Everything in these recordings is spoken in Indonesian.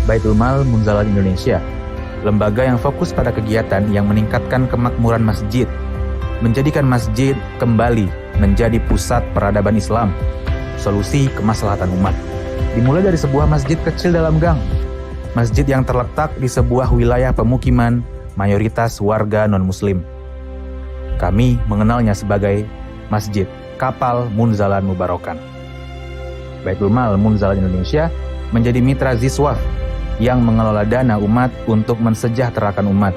Baitul Mal Munzalah Indonesia, lembaga yang fokus pada kegiatan yang meningkatkan kemakmuran masjid, menjadikan masjid kembali menjadi pusat peradaban Islam, solusi kemaslahatan umat. Dimulai dari sebuah masjid kecil dalam gang, masjid yang terletak di sebuah wilayah pemukiman mayoritas warga non-muslim. Kami mengenalnya sebagai Masjid Kapal Munzalan Mubarokan. Baitul Mal Munzalah Indonesia menjadi mitra Ziswaf yang mengelola dana umat untuk mensejahterakan umat.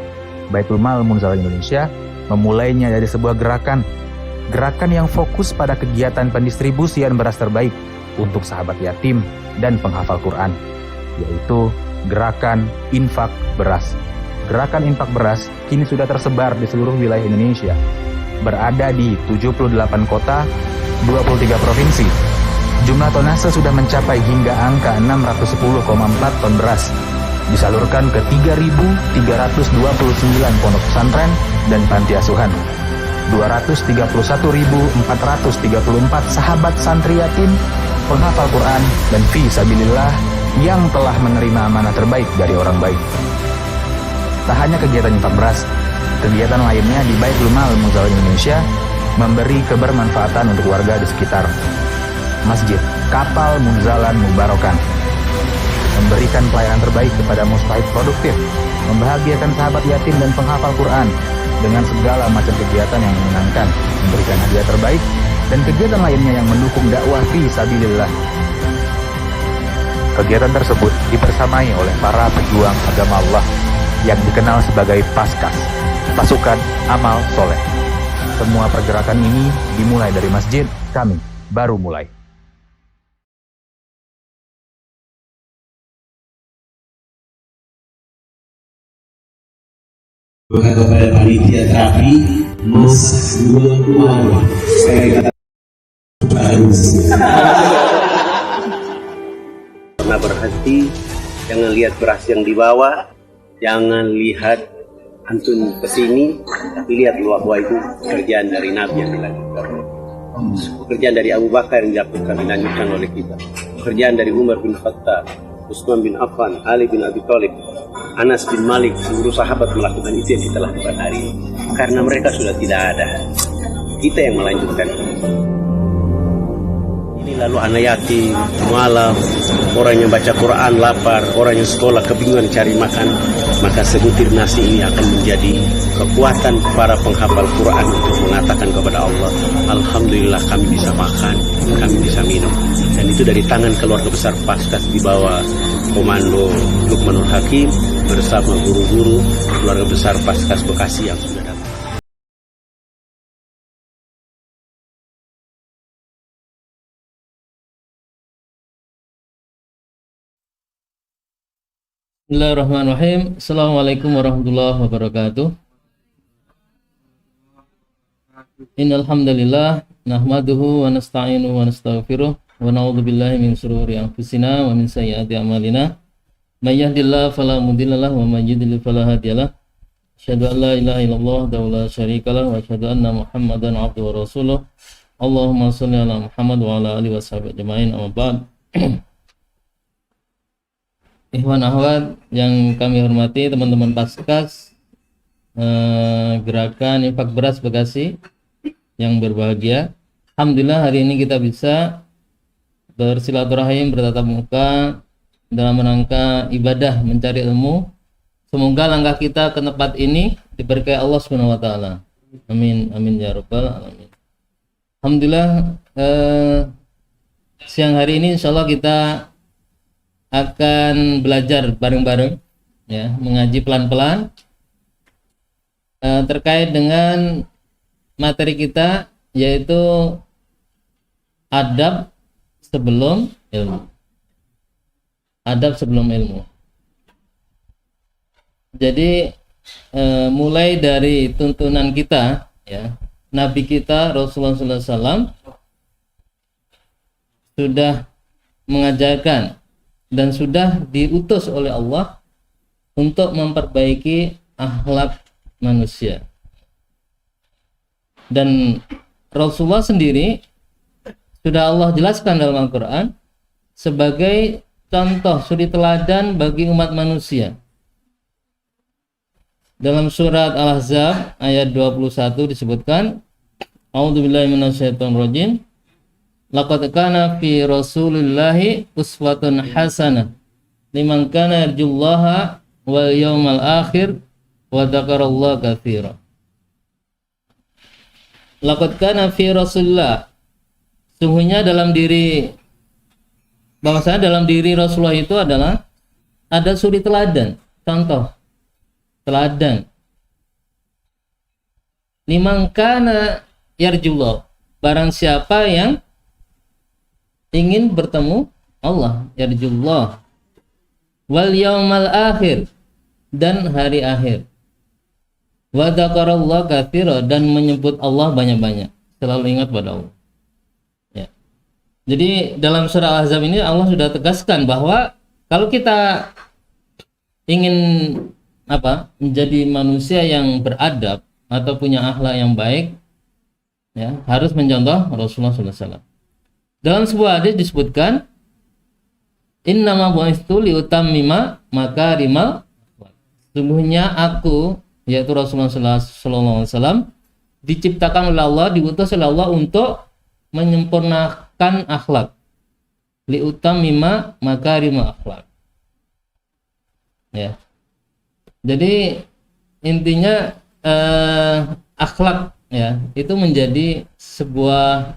Baitul Mal Munzalah Indonesia memulainya dari sebuah gerakan yang fokus pada kegiatan pendistribusian beras terbaik untuk sahabat yatim dan penghafal Quran, yaitu Gerakan Infak Beras. Gerakan Infak Beras kini sudah tersebar di seluruh wilayah Indonesia, berada di 78 kota, 23 provinsi. Jumlah tonase sudah mencapai hingga angka 610,4 ton beras, disalurkan ke 3.329 pondok pesantren dan panti asuhan, 231.434 sahabat santri yatim, penghafal Quran, dan fi sabilillah yang telah menerima amanah terbaik dari orang baik. Tak hanya kegiatan infak beras, kegiatan lainnya di Baitul Mal Munzalah Indonesia memberi kebermanfaatan untuk warga di sekitar. Masjid Kapal Munzalan Mubarokan memberikan pelayanan terbaik kepada mustahik produktif, membahagiakan sahabat yatim dan penghafal Quran dengan segala macam kegiatan yang menyenangkan, memberikan hadiah terbaik, dan kegiatan lainnya yang mendukung dakwah fi sabilillah. Kegiatan tersebut dibersamai oleh para pejuang agama Allah yang dikenal sebagai Paskas, Pasukan Amal Soleh. Semua pergerakan ini dimulai dari masjid kami baru mulai. Maka kepada panitia terapi masak dua uang saya kata pernah berhenti, jangan lihat beras yang dibawa, jangan lihat antun kesini, tapi lihat bahwa itu pekerjaan dari Nabi yang dilakukan, pekerjaan dari Abu Bakar yang dilanjutkan oleh kita, pekerjaan dari Umar bin Khattab, Utsman bin Affan, Ali bin Abi Thalib, Anas bin Malik, seluruh sahabat melakukan itu yang kita lakukan hari ini. Karena mereka sudah tidak ada, kita yang melanjutkan. Ini lalu anak yatim, malam, orang yang baca Quran lapar, orang yang sekolah kebingungan cari makan, maka sebutir nasi ini akan menjadi kekuatan para penghafal Quran untuk mengatakan kepada Allah, Alhamdulillah kami bisa makan, kami bisa minum. Dan itu dari tangan keluarga besar Paskas di bawah komando Lukmanul Hakim bersama guru-guru keluarga besar Paskas Bekasi yang sudah datang. Bismillahirrahmanirrahim. Assalamualaikum warahmatullahi wabarakatuh. Innal hamdalillah nahmaduhu wa nasta'inuhu wa nastaghfiruh wa na'udzu billahi min shururi anfusina wa min sayyiati a'malina. May yahdihillahu fala mudilla lahu wa may yudlil fala hadiyalah. Asyhadu an la ilaha illallah wa la syarika lahu wa asyhadu anna Muhammadan 'abduhu wa rasuluh. Allahumma shalli ala Muhammad wa ala alihi washabihi ajmain. Amma ba'd. Ikhwan akhwat yang kami hormati, teman-teman Paskas Gerakan Infak Beras Bekasi yang berbahagia. Alhamdulillah hari ini kita bisa bersilaturahim, bertatap muka dalam rangka ibadah mencari ilmu. Semoga langkah kita ke tempat ini diberkahi Allah Subhanahu wa taala. Amin amin ya rabbal alamin. Alhamdulillah siang hari ini insyaallah kita akan belajar bareng-bareng, ya, mengaji pelan-pelan terkait dengan materi kita, yaitu adab sebelum ilmu. Adab sebelum ilmu. Jadi mulai dari tuntunan kita, ya, Nabi kita Rasulullah SAW sudah mengajarkan dan sudah diutus oleh Allah untuk memperbaiki akhlak manusia. Dan Rasulullah sendiri sudah Allah jelaskan dalam Al-Quran sebagai contoh, suri teladan bagi umat manusia. Dalam surat Al-Ahzab ayat 21 disebutkan, A'udzubillahi minasyaitonirrajim. Laqad kana fi Rasulillahi uswatun hasanah liman kana yarjullaha wal yawmal akhir wa dzakarallaha katsira. Laqad kana fi Rasulillah, sungguhnya dalam diri Rasulullah itu adalah ada suri teladan, contoh teladan. Liman kana yarjullah, barang siapa yang ingin bertemu Allah, yarjullah, wal yaumal akhir, dan hari akhir, wa dzakarallaha katsira, dan menyebut Allah banyak-banyak, selalu ingat pada Allah. Ya. Jadi dalam surah Al-Ahzab ini Allah sudah tegaskan bahwa kalau kita ingin menjadi manusia yang beradab atau punya akhlak yang baik, ya, harus mencontoh Rasulullah SAW. Dalam sebuah hadis disebutkan, innama bu'istu liutammima makarimal akhlak. Sesungguhnya aku, yaitu Rasulullah SAW, diciptakan oleh Allah, diutus oleh Allah untuk menyempurnakan akhlak. Liutammima makarimal akhlak. Ya. Jadi intinya akhlak, ya, itu menjadi sebuah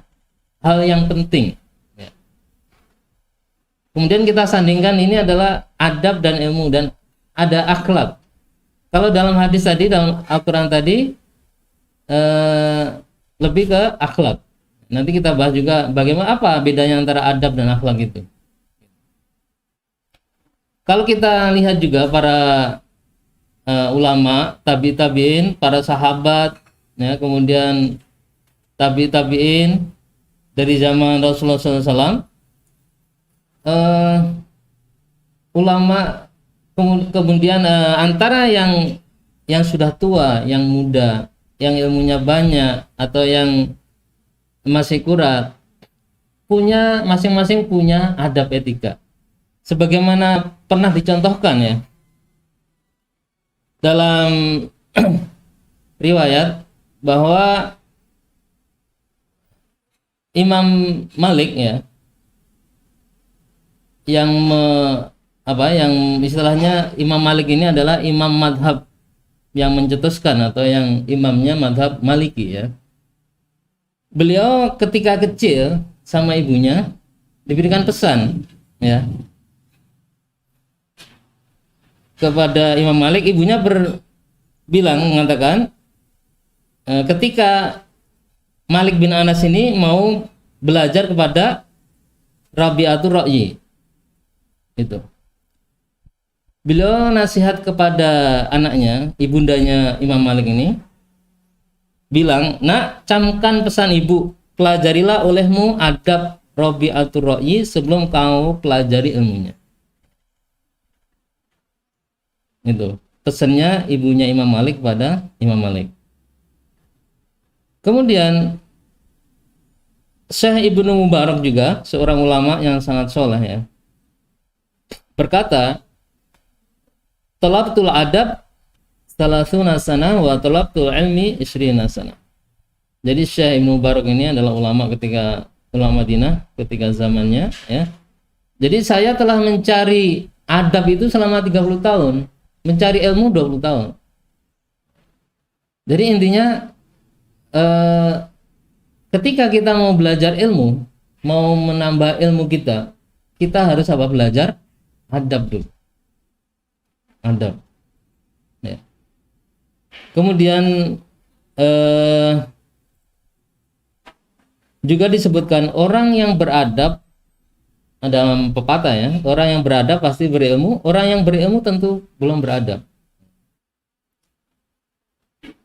hal yang penting. Ya. Kemudian kita sandingkan, ini adalah adab dan ilmu, dan ada akhlak. Kalau dalam hadis tadi, dalam Al-Quran tadi, lebih ke akhlak. Nanti kita bahas juga bagaimana, apa bedanya antara adab dan akhlak itu. Kalau kita lihat juga para ulama, tabi'in, para sahabat, ya, kemudian tabi'in dari zaman Rasulullah SAW, ulama, kemudian antara yang sudah tua, yang muda, yang ilmunya banyak atau yang masih kurang, punya masing-masing punya adab etika. Sebagaimana pernah dicontohkan, ya, dalam riwayat bahwa Imam Malik, ya, yang istilahnya Imam Malik ini adalah imam madhab yang mencetuskan atau yang imamnya madhab Maliki, ya. Beliau ketika kecil sama ibunya diberikan pesan, ya, kepada Imam Malik. Ibunya mengatakan, ketika Malik bin Anas ini mau belajar kepada Rabi'atul Ra'yi, itu beliau nasihat kepada anaknya, ibundanya Imam Malik ini, bilang, nak, camkan pesan ibu, pelajarilah olehmu adab Rabi'atul Ra'yi sebelum kau pelajari ilmunya. Itu pesannya ibunya Imam Malik pada Imam Malik. Kemudian Syekh Ibnu Mubarak juga seorang ulama yang sangat soleh, ya, berkata, talabtul adab salasuna sana wa talabtul ilmi ishrina sana. Jadi Syekh Ibnu Mubarak ini adalah ulama Madinah ketika zamannya, ya. Jadi saya telah mencari adab itu selama 30 tahun, mencari ilmu 20 tahun. Jadi intinya, ketika kita mau belajar ilmu, mau menambah ilmu kita harus belajar adab dulu. Adab, ya. Kemudian juga disebutkan orang yang beradab, dalam pepatah, ya, orang yang beradab pasti berilmu, orang yang berilmu tentu belum beradab.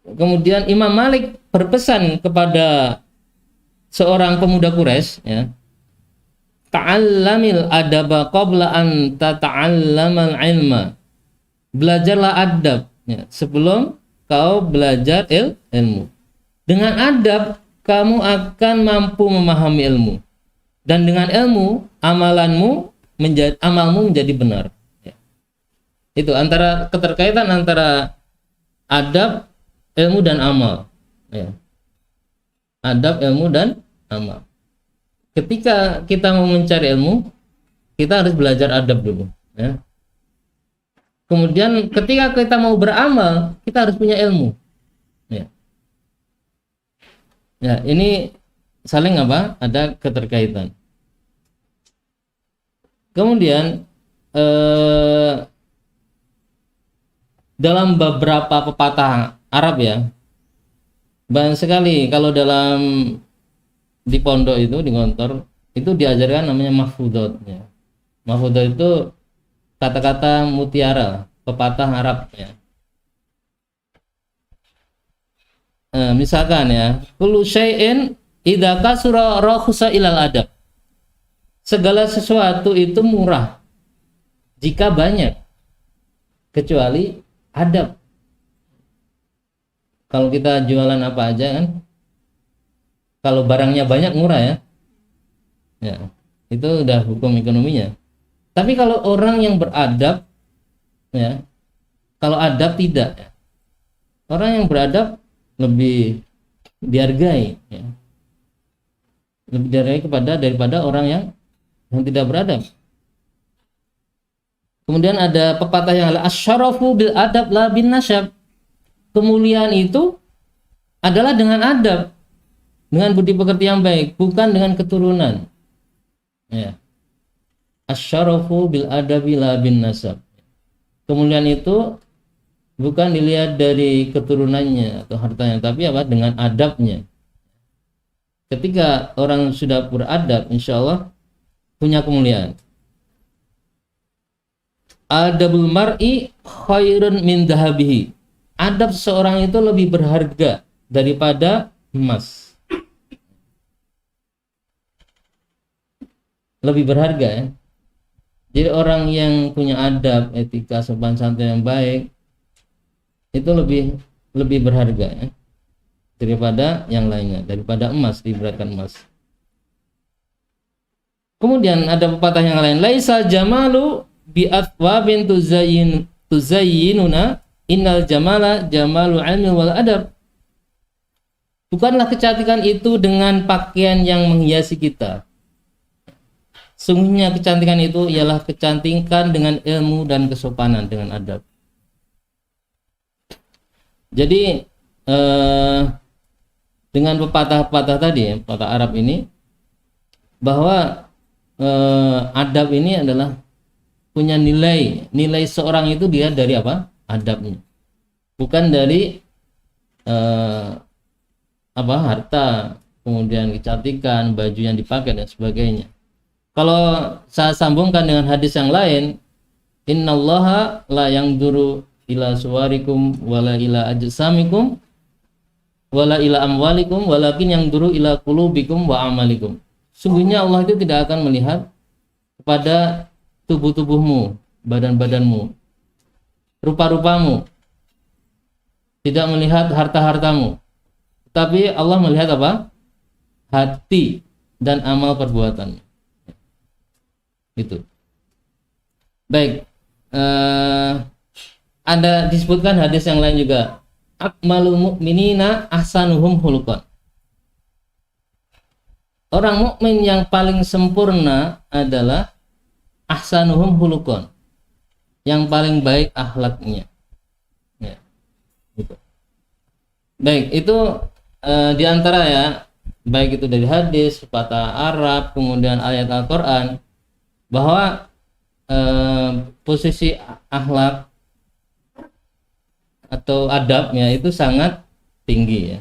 Kemudian Imam Malik berpesan kepada seorang pemuda Quraisy, ya, ta'allamil adaba qabla an tata'allamal ilma. Belajarlah adab, ya, sebelum kau belajar ilmu. Dengan adab kamu akan mampu memahami ilmu, dan dengan ilmu amalanmu amalmu menjadi benar. Ya. Itu antara keterkaitan antara adab, ilmu dan amal. Ya. Adab, ilmu dan amal. Ketika kita mau mencari ilmu, kita harus belajar adab dulu. Ya. Kemudian ketika kita mau beramal, kita harus punya ilmu. Ya. Ya, ini saling apa? Ada keterkaitan. Kemudian dalam beberapa pepatah Arab ya, banyak sekali kalau dalam di pondok itu, di kantor itu diajarkan namanya mahfudot ya. Mahfudot itu kata-kata mutiara, pepatah Arab ya. Misalkan ya, kullu syai'in idza kasura rakhusa ilal adab. Segala sesuatu itu murah jika banyak, kecuali adab. Kalau kita jualan apa aja kan, kalau barangnya banyak murah ya, ya itu udah hukum ekonominya. Tapi kalau orang yang beradab, ya, kalau adab tidak, ya. Orang yang beradab lebih dihargai, ya. Lebih dihargai daripada orang yang tidak beradab. Kemudian ada pepatah yang asyarafu bil adab la bin nasab. Kemuliaan itu adalah dengan adab, dengan budi pekerti yang baik, bukan dengan keturunan. Ya. Asyarafu bil adabi la bin nasab. Kemuliaan itu bukan dilihat dari keturunannya atau hartanya, tapi apa? Dengan adabnya. Ketika orang sudah beradab, insya Allah punya kemuliaan. Adabul mar'i khairun min dhahabihi. Adab seseorang itu lebih berharga daripada emas. Lebih berharga ya. Jadi orang yang punya adab, etika, sopan santun yang baik itu lebih berharga ya, daripada yang lainnya, daripada emas, diibaratkan emas. Kemudian ada pepatah yang lain, laisa jamalu bi athwabin tuzayyinuna innal jamala jamalu ilmi wal adab. Bukanlah kecantikan itu dengan pakaian yang menghiasi kita. Sungguhnya kecantikan itu ialah kecantikan dengan ilmu dan kesopanan, dengan adab. Jadi dengan pepatah-pepatah tadi ya, pepatah Arab ini, bahwa adab ini adalah punya nilai seorang itu dia dari apa? Adabnya, bukan dari harta, kemudian kecantikan, baju yang dipakai dan sebagainya. Kalau saya sambungkan dengan hadis yang lain, innallaha la yanzuru ila suwarikum wala ila ajsamikum wala ila amwalikum walakin yanzuru ila qulubikum wa amalikum. Sungguhnya Allah itu tidak akan melihat kepada tubuh-tubuhmu, badan-badanmu, rupa-rupamu, tidak melihat harta-hartamu, tapi Allah melihat apa? Hati dan amal perbuatan. Itu. Baik. Ada disebutkan hadis yang lain juga. Akmalul mu'minina ahsanuhum khuluqan. Orang mukmin yang paling sempurna adalah ahsanuhum khuluqan, yang paling baik akhlaknya. Ya. Gitu. Baik, itu diantara ya, baik itu dari hadis, pepatah Arab, kemudian ayat Al-Quran, bahwa posisi akhlak atau adabnya itu sangat tinggi ya.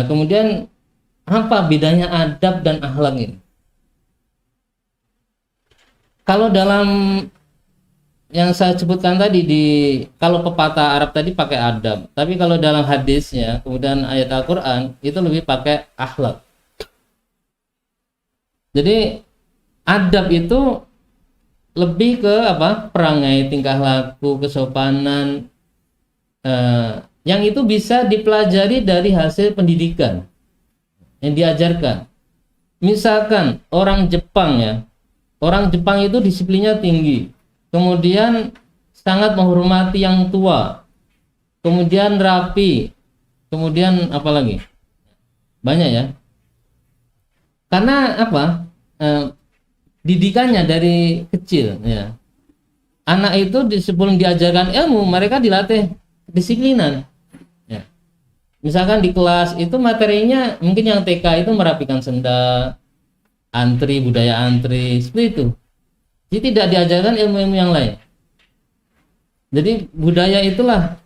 Kemudian apa bedanya adab dan akhlak ini? Kalau dalam yang saya sebutkan tadi, kalau pepatah Arab tadi pakai adab, tapi kalau dalam hadisnya kemudian ayat Al-Quran itu lebih pakai akhlak. Jadi adab itu lebih ke apa? Perangai, tingkah laku, kesopanan, yang itu bisa dipelajari dari hasil pendidikan yang diajarkan. Misalkan orang Jepang ya, orang Jepang itu disiplinnya tinggi, kemudian sangat menghormati yang tua, kemudian rapi, kemudian apa lagi? Banyak ya. Karena apa? Didikannya dari kecil ya. Anak itu sebelum diajarkan ilmu, mereka dilatih disiplinan. Ya. Misalkan di kelas itu materinya mungkin yang TK itu merapikan sendal, antri, budaya antri, seperti itu. Jadi tidak diajarkan ilmu-ilmu yang lain. Jadi budaya itulah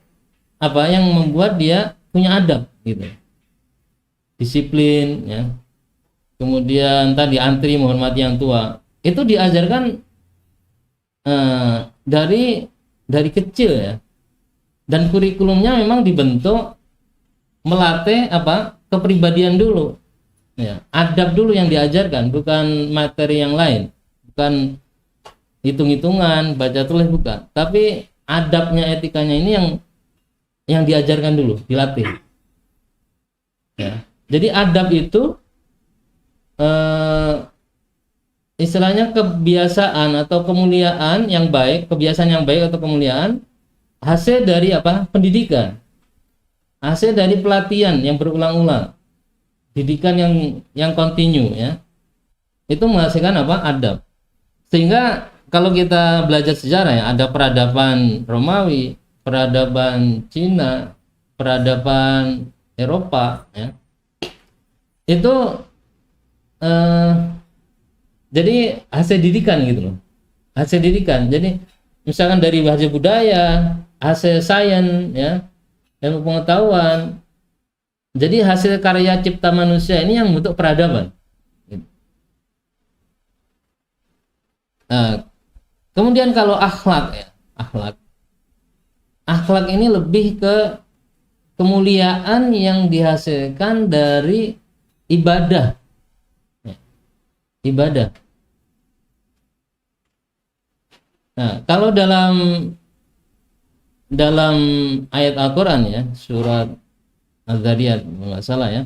apa yang membuat dia punya adab gitu. Disiplin ya. Kemudian tadi antri, menghormati yang tua. Itu diajarkan dari kecil ya. Dan kurikulumnya memang dibentuk melatih apa? Kepribadian dulu. Ya, adab dulu yang diajarkan, bukan materi yang lain. Bukan hitung-hitungan, baca tulis bukan. Tapi adabnya, etikanya ini yang diajarkan dulu, dilatih. Ya. Jadi adab itu istilahnya kebiasaan atau kemuliaan yang baik, kebiasaan yang baik atau kemuliaan hasil dari apa? Pendidikan. Hasil dari pelatihan yang berulang-ulang. Didikan yang kontinu ya. Itu menghasilkan apa? Adab. Sehingga kalau kita belajar sejarah ya, ada peradaban Romawi, peradaban Cina, peradaban Eropa ya. Itu jadi hasil didikan gitu loh. Hasil didikan. Jadi misalkan dari hasil budaya, hasil sains ya, ilmu pengetahuan. Jadi hasil karya cipta manusia ini yang bentuk peradaban. Kemudian kalau akhlak ya, akhlak ini lebih ke kemuliaan yang dihasilkan dari ibadah. Ibadah. Nah, kalau dalam ayat Al-Quran ya, surat Az-Zariyat nggak salah ya,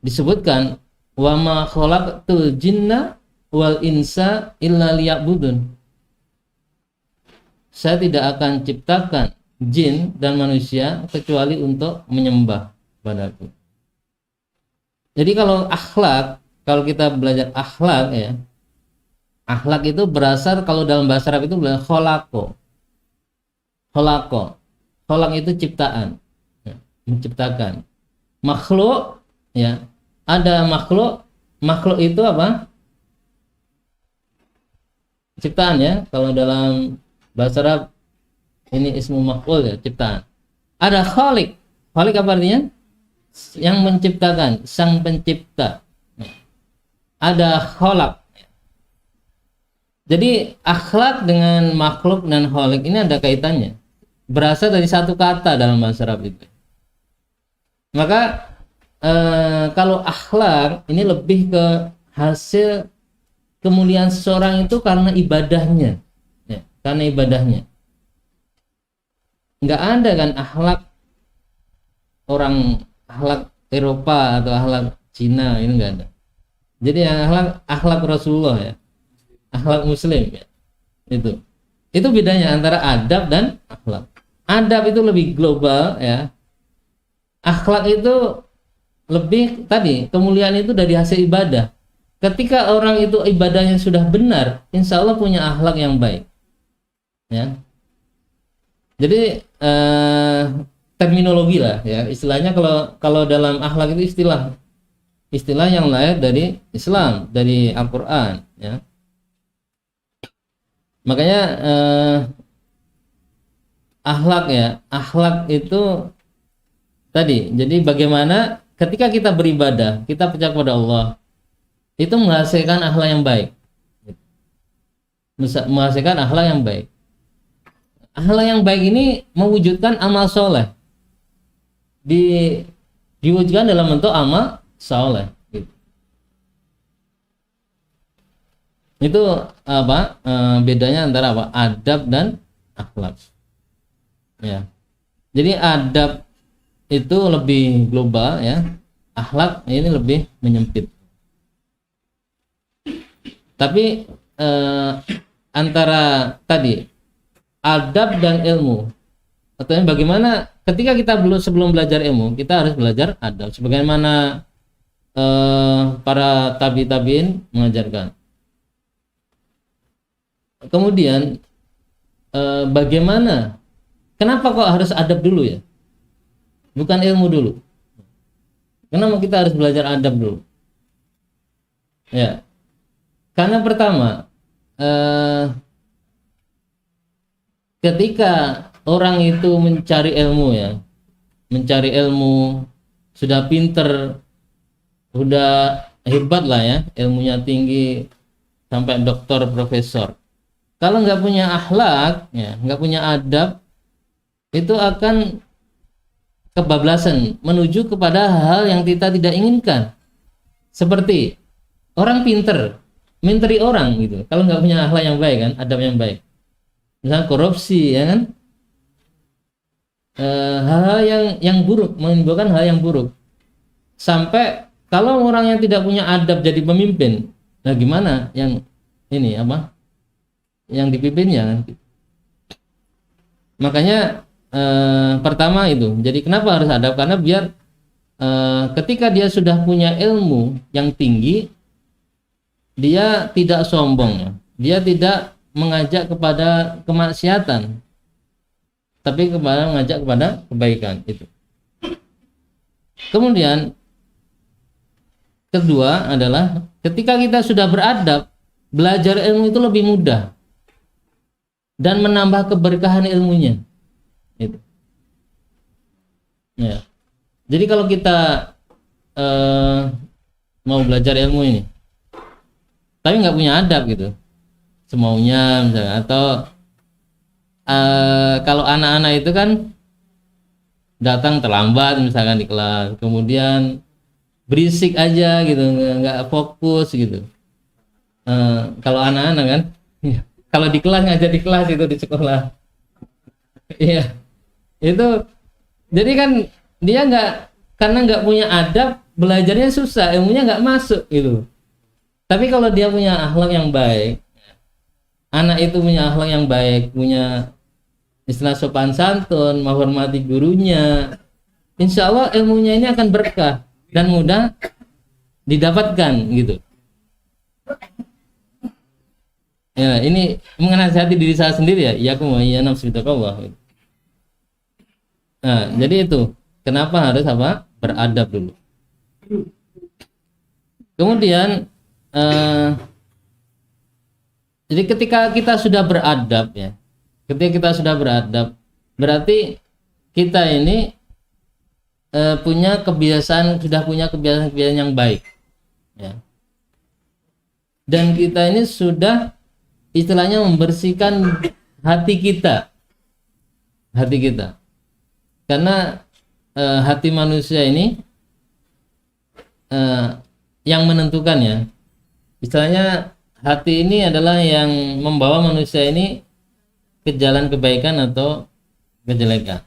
disebutkan wa ma khalaqtul jinna wal insa illa liya'budun. Saya tidak akan ciptakan jin dan manusia kecuali untuk menyembah padaku. Jadi kalau akhlak, kalau kita belajar akhlak ya, akhlak itu berasal kalau dalam bahasa Arab itu bilang kholako. Kholak itu ciptaan, ya, menciptakan. Makhluk ya, ada makhluk itu apa? Ciptaan ya. Kalau dalam bahasa Arab ini ismu maf'ul ya, ciptaan. Ada khalik. Khalik apa artinya? Yang menciptakan, sang pencipta. Ada kholak. Jadi akhlak dengan makhluk dan khalik ini ada kaitannya. Berasal dari satu kata dalam bahasa Arab itu. Maka kalau akhlak ini lebih ke hasil kemuliaan seseorang itu karena ibadahnya. Ya, karena ibadahnya. Nggak ada kan akhlak Eropa atau akhlak Cina, ini enggak ada. Jadi akhlak Rasulullah ya, akhlak Muslim ya, itu bedanya antara adab dan akhlak. Adab itu lebih global ya, akhlak itu lebih tadi kemuliaan itu dari hasil ibadah. Ketika orang itu ibadahnya sudah benar, insya Allah punya akhlak yang baik ya. Jadi terminologi lah ya, istilahnya kalau dalam akhlak itu istilah yang lahir dari Islam, dari Al-Quran ya. Makanya akhlak itu tadi, jadi bagaimana ketika kita beribadah, kita percaya kepada Allah, itu menghasilkan akhlak yang baik, menghasilkan akhlak yang baik. Akhlak yang baik ini mewujudkan amal soleh, diwujudkan dalam bentuk amal soleh. Itu apa bedanya antara apa adab dan akhlak ya. Jadi adab itu lebih global ya, akhlak ini lebih menyempit. Tapi antara tadi adab dan ilmu, atau bagaimana ketika kita sebelum belajar ilmu kita harus belajar adab, sebagaimana para tabiin mengajarkan. Kemudian bagaimana, kenapa kok harus adab dulu ya, bukan ilmu dulu? Kenapa kita harus belajar adab dulu? Ya, karena pertama, ketika orang itu mencari ilmu ya, mencari ilmu, sudah pinter, sudah hebat lah ya, ilmunya tinggi sampai doktor, profesor. Kalau nggak punya akhlak, ya, nggak punya adab, itu akan kebablasan menuju kepada hal yang kita tidak inginkan. Seperti orang pinter, menteri orang gitu. Kalau nggak punya akhlak yang baik kan, adab yang baik. Misalnya korupsi, ya kan? Hal-hal yang buruk, menimbulkan hal yang buruk. Sampai kalau orang yang tidak punya adab jadi pemimpin, nah gimana yang ini apa? Yang dipimpinnya kan? Makanya pertama itu. Jadi kenapa harus adab? Karena biar ketika dia sudah punya ilmu yang tinggi, dia tidak sombong, dia tidak mengajak kepada kemaksiatan, tapi mengajak kepada kebaikan itu. Kemudian kedua adalah ketika kita sudah beradab, belajar ilmu itu lebih mudah dan menambah keberkahan ilmunya. Itu. Ya. Jadi kalau kita mau belajar ilmu ini, tapi nggak punya adab gitu, semaunya misalnya, atau kalau anak-anak itu kan datang terlambat misalkan di kelas, kemudian berisik aja gitu, nggak fokus gitu. Kalau anak-anak kan, kalau di kelas, ngajar di kelas itu di sekolah, iya itu, jadi kan dia karena nggak punya adab, belajarnya susah, ilmunya nggak masuk gitu. Tapi kalau dia punya akhlak yang baik, anak itu punya akhlak yang baik, punya istilah sopan santun, menghormati gurunya, insya Allah ilmunya ini akan berkah dan mudah didapatkan gitu. Ya, ini menasihati diri saya sendiri ya, iyakum wa iyyanam subhanallah. Nah, jadi itu kenapa harus apa? Beradab dulu. Kemudian jadi ketika kita sudah beradab ya, ketika kita sudah beradab, berarti kita ini punya kebiasaan yang baik ya. Dan kita ini sudah istilahnya membersihkan hati kita. Karena hati manusia ini yang menentukan ya. Istilahnya hati ini adalah yang membawa manusia ini ke jalan kebaikan atau kejelekan.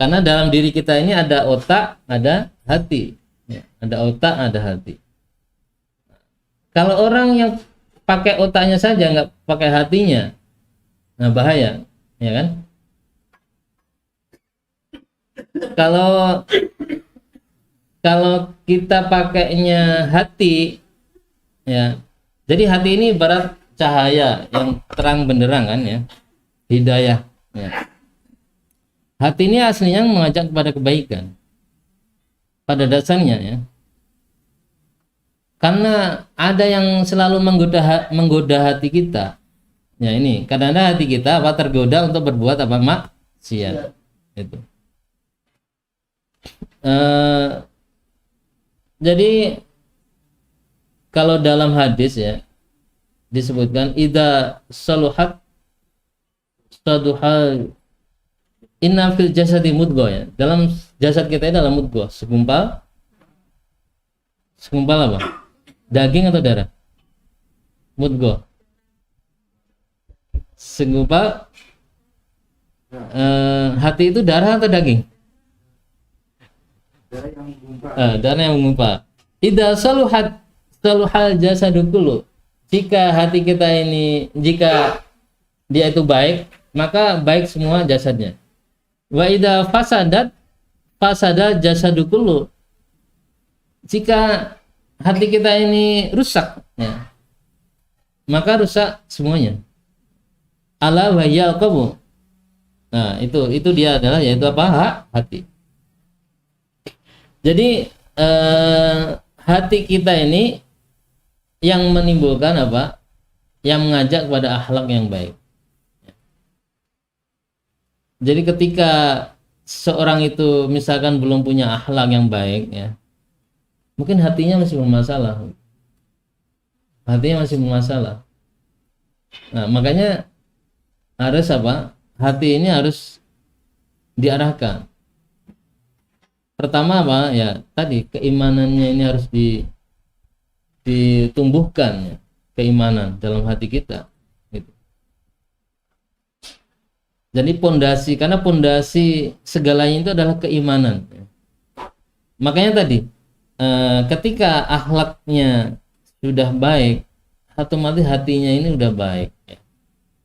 Karena dalam diri kita ini ada otak, ada hati. Ya, ada otak, ada hati. Kalau orang yang pakai otaknya saja, nggak pakai hatinya, nah bahaya, ya kan? Kalau kita pakainya hati, ya, jadi hati ini ibarat cahaya yang terang benderang kan ya, hidayah. Ya. Hati ini aslinya mengajak kepada kebaikan, pada dasarnya ya. Karena ada yang selalu menggoda hati kita. Ya ini, kadang-kadang hati kita tergoda untuk berbuat maksiat. Itu. Jadi kalau dalam hadis ya disebutkan idza saluhat saduhal inna fil jasadi mudghah ya. Dalam jasad kita ini adalah mudghah, segumpal apa? Daging atau darah? Mudghah. Segumpal hati itu darah atau daging? Darah yang menggumpal. Idza saluhat saluhal jasadu kullu. Jika hati kita ini, jika dia itu baik, maka baik semua jasadnya. Wa idza fasadat fasada jasadu kullu. Jika hati kita ini rusak, ya, maka rusak semuanya. Ala wa yaqabu. Nah, itu dia adalah yaitu apa? Hati. Jadi hati kita ini yang menimbulkan apa? Yang mengajak kepada akhlak yang baik. Jadi ketika seorang itu misalkan belum punya akhlak yang baik, ya, mungkin hatinya masih bermasalah. Hatinya masih bermasalah. Nah, makanya harus apa? Hati ini harus diarahkan. Pertama apa? Ya, tadi keimanannya ini harus ditumbuhkan, ya, keimanan dalam hati kita. Gitu. Jadi pondasi, karena pondasi segalanya itu adalah keimanan. Ya. Makanya tadi ketika akhlaknya sudah baik, otomatis hatinya ini udah baik. Ya.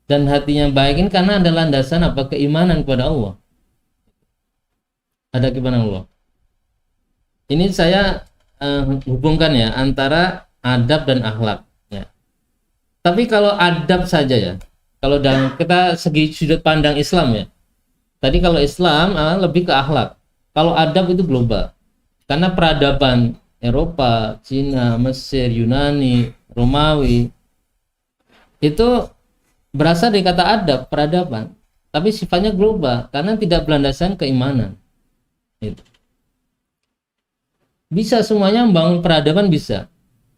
Dan hatinya baik ini karena ada landasan apa? Keimanan kepada Allah. Ada keimanan Allah. Ini saya hubungkan ya antara adab dan akhlak. Ya. Tapi kalau adab saja ya, kalau dalam kita segi sudut pandang Islam ya. Tadi kalau Islam lebih ke akhlak. Kalau adab itu global. Karena peradaban Eropa, Cina, Mesir, Yunani, Romawi itu berasal dari kata adab, peradaban, tapi sifatnya global karena tidak berlandaskan keimanan. Itu. Bisa semuanya membangun peradaban bisa,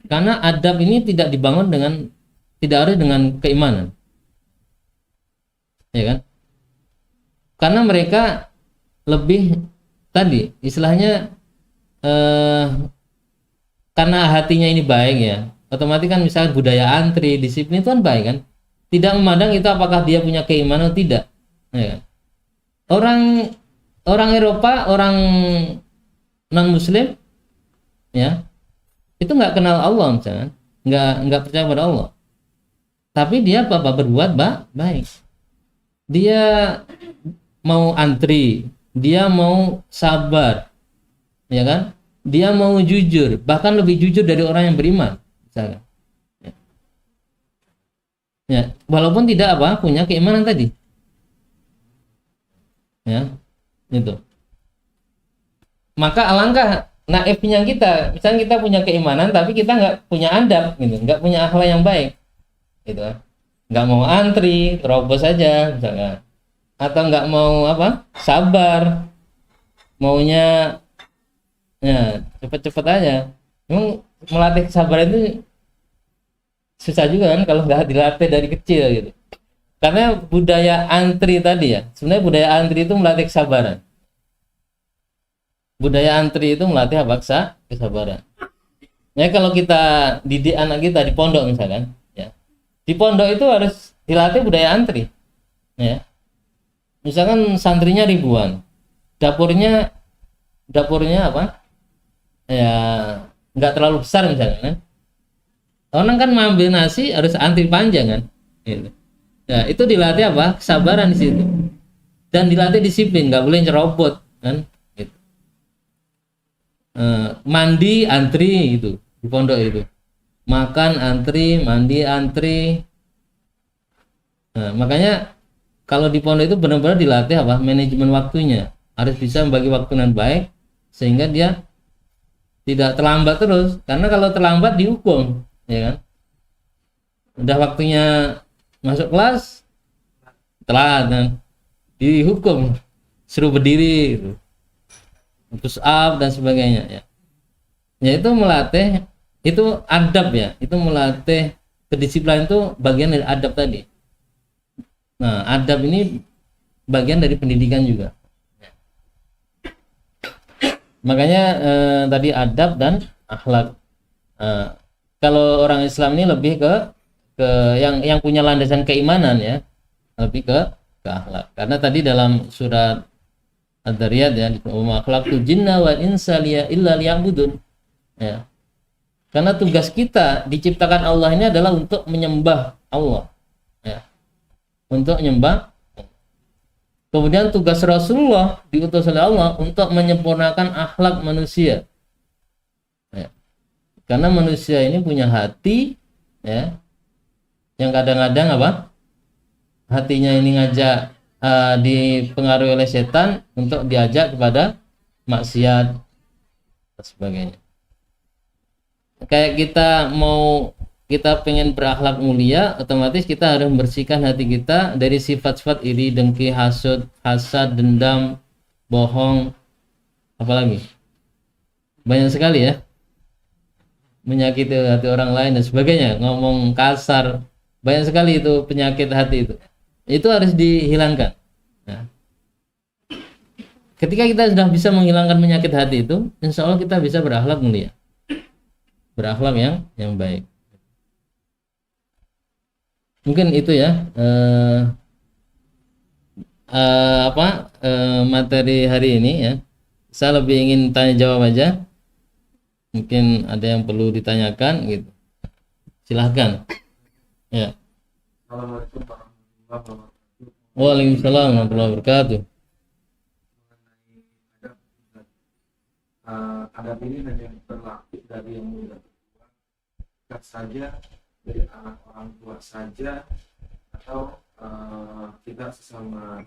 karena adab ini tidak dibangun tidak harus dengan keimanan, ya kan? Karena mereka lebih tadi istilahnya karena hatinya ini baik ya, otomatis kan misalnya budaya antri, disiplin itu kan baik kan. Tidak memandang itu apakah dia punya keimanan atau tidak. Ya. Orang Eropa, orang non Muslim, ya, itu nggak kenal Allah misalnya, nggak percaya pada Allah. Tapi dia berbuat baik. Dia mau antri, dia mau sabar, ya kan? Dia mau jujur, bahkan lebih jujur dari orang yang beriman, misalnya. Ya, walaupun tidak punya keimanan tadi. Ya, itu. Maka alangkah naifnya kita, misalnya kita punya keimanan tapi kita nggak punya adab gitu, nggak punya akhlak yang baik. Gitu. Nggak mau antri, terobos saja misalnya. Atau nggak mau sabar. Maunya ya cepet-cepet aja. Memang melatih kesabaran itu susah juga kan kalau nggak dilatih dari kecil gitu. Karena budaya antri tadi ya, sebenarnya budaya antri itu melatih kesabaran. Budaya antri itu melatih kesabaran. Ya kalau kita didik anak kita di pondok misalkan, ya, di pondok itu harus dilatih budaya antri. Ya, misalkan santrinya ribuan, dapurnya ya nggak terlalu besar misalkan. Kan? Orang kan mengambil nasi harus antri panjang kan, gitu. Ya itu dilatih kesabaran di situ, dan dilatih disiplin, nggak boleh nyerobot kan, gitu. Mandi antri gitu di pondok itu, makan antri, mandi antri. Nah, makanya kalau di pondok itu benar-benar dilatih manajemen waktunya, harus bisa membagi waktu dengan baik sehingga dia tidak terlambat terus, karena kalau terlambat dihukum. Ya kan, udah waktunya masuk kelas telat dan dihukum, suruh berdiri gitu, push up dan sebagainya ya. Ya itu melatih, itu adab ya, itu melatih kedisiplinan, itu bagian dari adab tadi. Nah adab ini bagian dari pendidikan juga. Makanya tadi adab dan akhlak. Kalau orang Islam ini lebih ke yang punya landasan keimanan ya, lebih ke akhlak. Karena tadi dalam surat Ad-Dariyat ya, wa ma khalaqtul jinna wal insa illa liya'budun. Ya. Karena tugas kita diciptakan Allah ini adalah untuk menyembah Allah, ya. Untuk menyembah. Kemudian tugas Rasulullah diutus oleh Allah untuk menyempurnakan akhlak manusia, ya. Karena manusia ini punya hati, ya, yang kadang-kadang apa? Hatinya ini ngajak dipengaruhi oleh setan untuk diajak kepada maksiat dan sebagainya. Kayak kita pengen berakhlak mulia, otomatis kita harus membersihkan hati kita dari sifat-sifat iri, dengki, hasad, dendam, bohong, apalagi banyak sekali, ya, menyakiti hati orang lain dan sebagainya, ngomong kasar, banyak sekali itu penyakit hati itu harus dihilangkan. Nah, ketika kita sudah bisa menghilangkan penyakit hati itu, insya Allah kita bisa berakhlak mulia, berakhlak yang baik. Mungkin itu, ya, materi hari ini, ya. Saya lebih ingin tanya jawab aja. Mungkin ada yang perlu ditanyakan gitu. Silahkan. Ya. Assalamualaikum warahmatullahi wabarakatuh. Waalaikumsalam warahmatullahi wabarakatuh. Adab ini hanya berlaku dari yang muda dekat saja, dari anak orang tua saja, atau kita sesama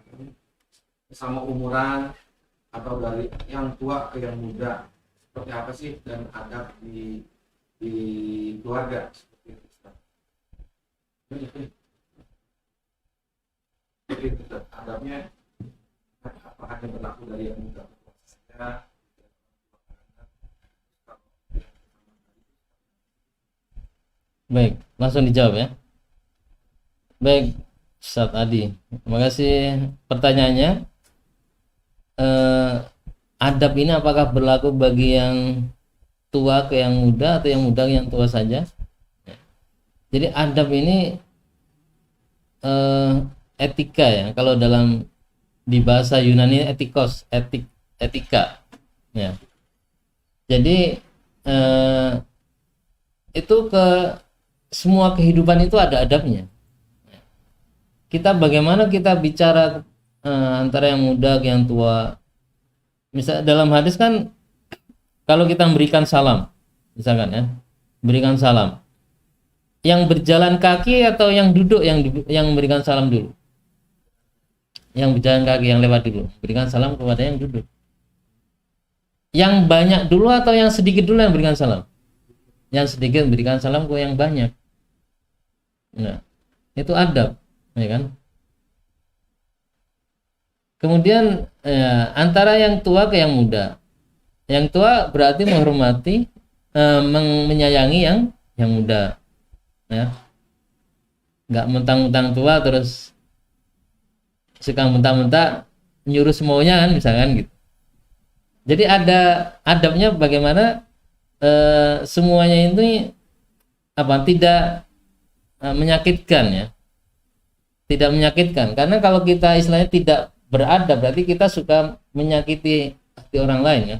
umuran, atau dari yang tua ke yang muda. Seperti apa sih dan adab di keluarga seperti itu, Ustaz? Jadi adabnya apa hanya berlaku dari yang muda saja? Baik, langsung dijawab, ya. Baik, Ustaz Adi, terima kasih pertanyaannya. Adab ini apakah berlaku bagi yang tua ke yang muda atau yang muda ke yang tua saja? Jadi adab ini etika, ya. Kalau dalam di bahasa Yunani etika, ya. Jadi itu ke semua kehidupan itu ada adabnya. Kita bagaimana kita bicara antara yang muda ke yang tua. Misal dalam hadis kan, kalau kita memberikan salam, misalkan, ya, berikan salam, yang berjalan kaki atau yang duduk yang memberikan salam dulu? Yang berjalan kaki, yang lewat dulu, berikan salam kepada yang duduk. Yang banyak dulu atau yang sedikit dulu yang berikan salam? Yang sedikit berikan salam ke yang banyak. Nah, itu adab, ya kan? Kemudian antara yang tua ke yang muda. Yang tua berarti menghormati, menyayangi yang muda, ya. Nggak mentang-mentang tua terus suka mentang-mentang nyuruh semaunya, kan, misalkan gitu. Jadi ada adabnya bagaimana semuanya ini tidak menyakitkan, ya. Tidak menyakitkan, karena kalau kita istilahnya tidak beradab berarti kita suka menyakiti hati orang lain, ya.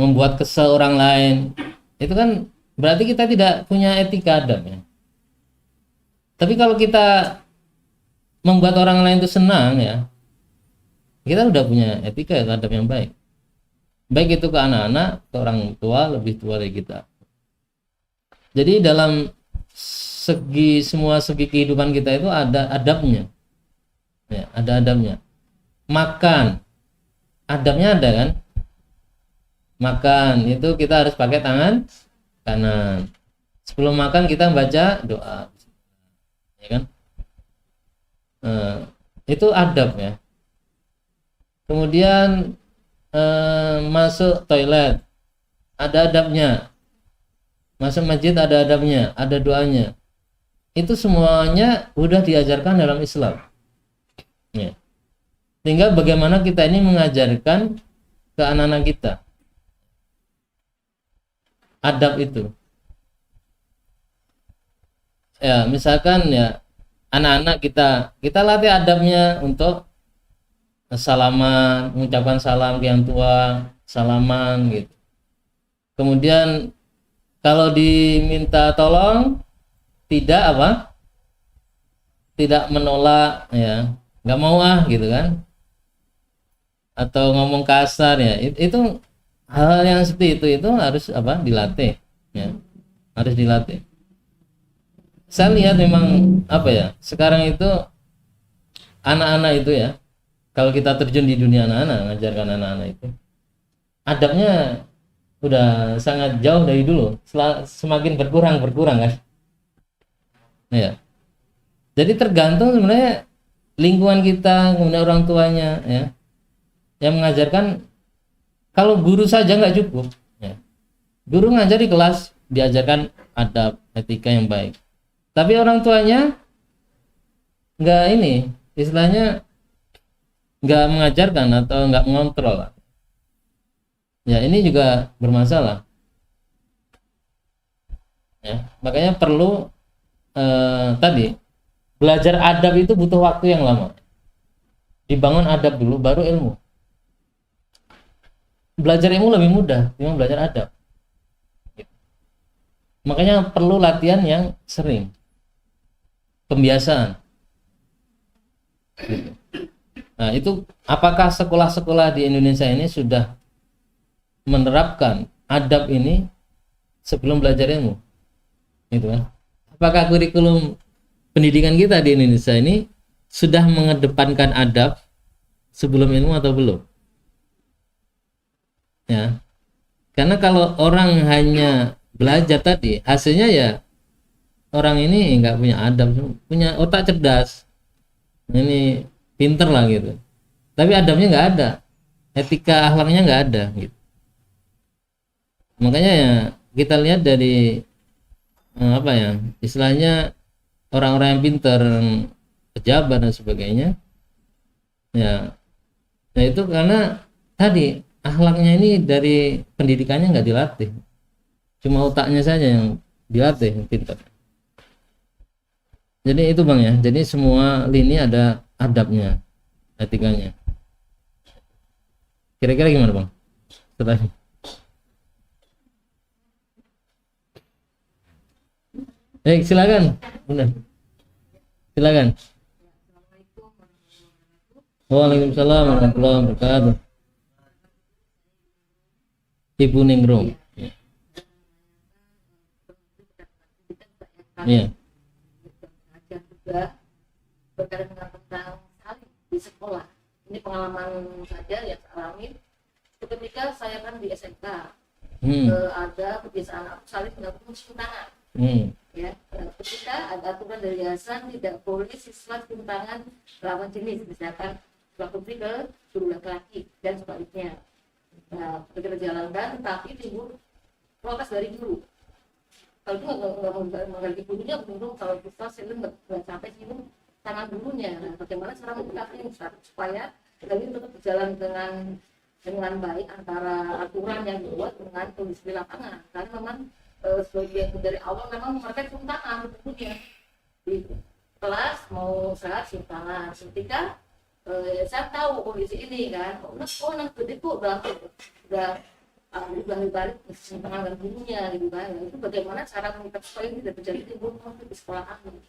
Membuat kesal orang lain, itu kan berarti kita tidak punya etika adab, ya. Tapi kalau kita membuat orang lain itu senang, ya, kita udah punya etika adab yang baik. Baik itu ke anak-anak, ke orang tua, lebih tua dari kita. Jadi dalam semua segi kehidupan kita itu ada adabnya, ya, ada adabnya. Makan, adabnya ada, kan? Makan itu kita harus pakai tangan kanan. Sebelum makan kita baca doa, ya kan? Itu adab, ya. Kemudian masuk toilet ada adabnya, masuk masjid ada adabnya, ada doanya. Itu semuanya udah diajarkan dalam Islam, ya. Tinggal bagaimana kita ini mengajarkan ke anak-anak kita adab itu, ya. Misalkan, ya, anak-anak kita latih adabnya untuk salaman, mengucapkan salam ke yang tua, salaman gitu. Kemudian kalau diminta tolong tidak tidak menolak, ya, nggak mau gitu kan, atau ngomong kasar, ya, itu hal yang seperti itu harus dilatih, ya, harus dilatih. Saya lihat memang sekarang itu anak-anak itu, ya, kalau kita terjun di dunia anak-anak, mengajarkan anak-anak itu, adabnya udah sangat jauh dari dulu, semakin berkurang kan, ya. Jadi tergantung sebenarnya lingkungan kita, kemudian orang tuanya, ya, yang mengajarkan. Kalau guru saja nggak cukup, ya. Guru ngajar di kelas, diajarkan adab, etika yang baik, tapi orang tuanya nggak istilahnya nggak mengajarkan atau nggak mengontrol, ya, ini juga bermasalah, ya. Makanya perlu tadi belajar adab itu butuh waktu yang lama. Dibangun adab dulu baru ilmu. Belajar ilmu lebih mudah dibanding belajar adab. Makanya perlu latihan yang sering, pembiasaan. Nah, itu apakah sekolah-sekolah di Indonesia ini sudah menerapkan adab ini sebelum belajar ilmu? Itu kan. Apakah kurikulum pendidikan kita di Indonesia ini sudah mengedepankan adab sebelum ilmu atau belum? Ya, karena kalau orang hanya belajar tadi, hasilnya ya orang ini nggak punya adab, punya otak cerdas, ini pinter lah gitu, tapi adabnya nggak ada, etika akhlaknya nggak ada gitu. Makanya ya kita lihat dari istilahnya orang-orang yang pinter, pejabat dan sebagainya, ya, nah itu karena tadi akhlaknya ini dari pendidikannya nggak dilatih, cuma otaknya saja yang dilatih, yang pintar. Jadi itu Bang, ya, jadi semua lini ada adabnya, etikanya. Kira-kira gimana Bang setelah ini? Silakan Bunda, silakan. Waalaikumsalam warahmatullahi wabarakatuh. Ibu Ningrum. Iya. Juga berkaitan dengan tentang saling di sekolah. Ini pengalaman saja yang saya alami. Ketika saya kan di SMK, ada kebiasaan saling melakukan cium tangan. Ya, ketika ada aturan dari yayasan tidak boleh siswa cium tangan lawan jenis, misalkan siswa putri ke guru laki-laki dan sebaliknya. Nah, kita jalankan, tetapi timbul protes dari guru. Kalau itu nggak mengganti gurunya, belum kalau kita sering nggak sampai cium tangan gurunya. Nah, bagaimana cara mendekatnya supaya kita ini tetap berjalan dengan baik antara aturan yang dibuat dengan kondisi di lapangan. Karena memang sebagian dari awal memang mereka cium tangan gurunya di kelas, mau saat cium tangan. Ketika saya tahu kondisi ini kan, nanti kok udah balik cium tangan dengan gurunya gitu kan. Itu bagaimana cara menyikapi supaya tidak terjadi timbul konflik di sekolah kami.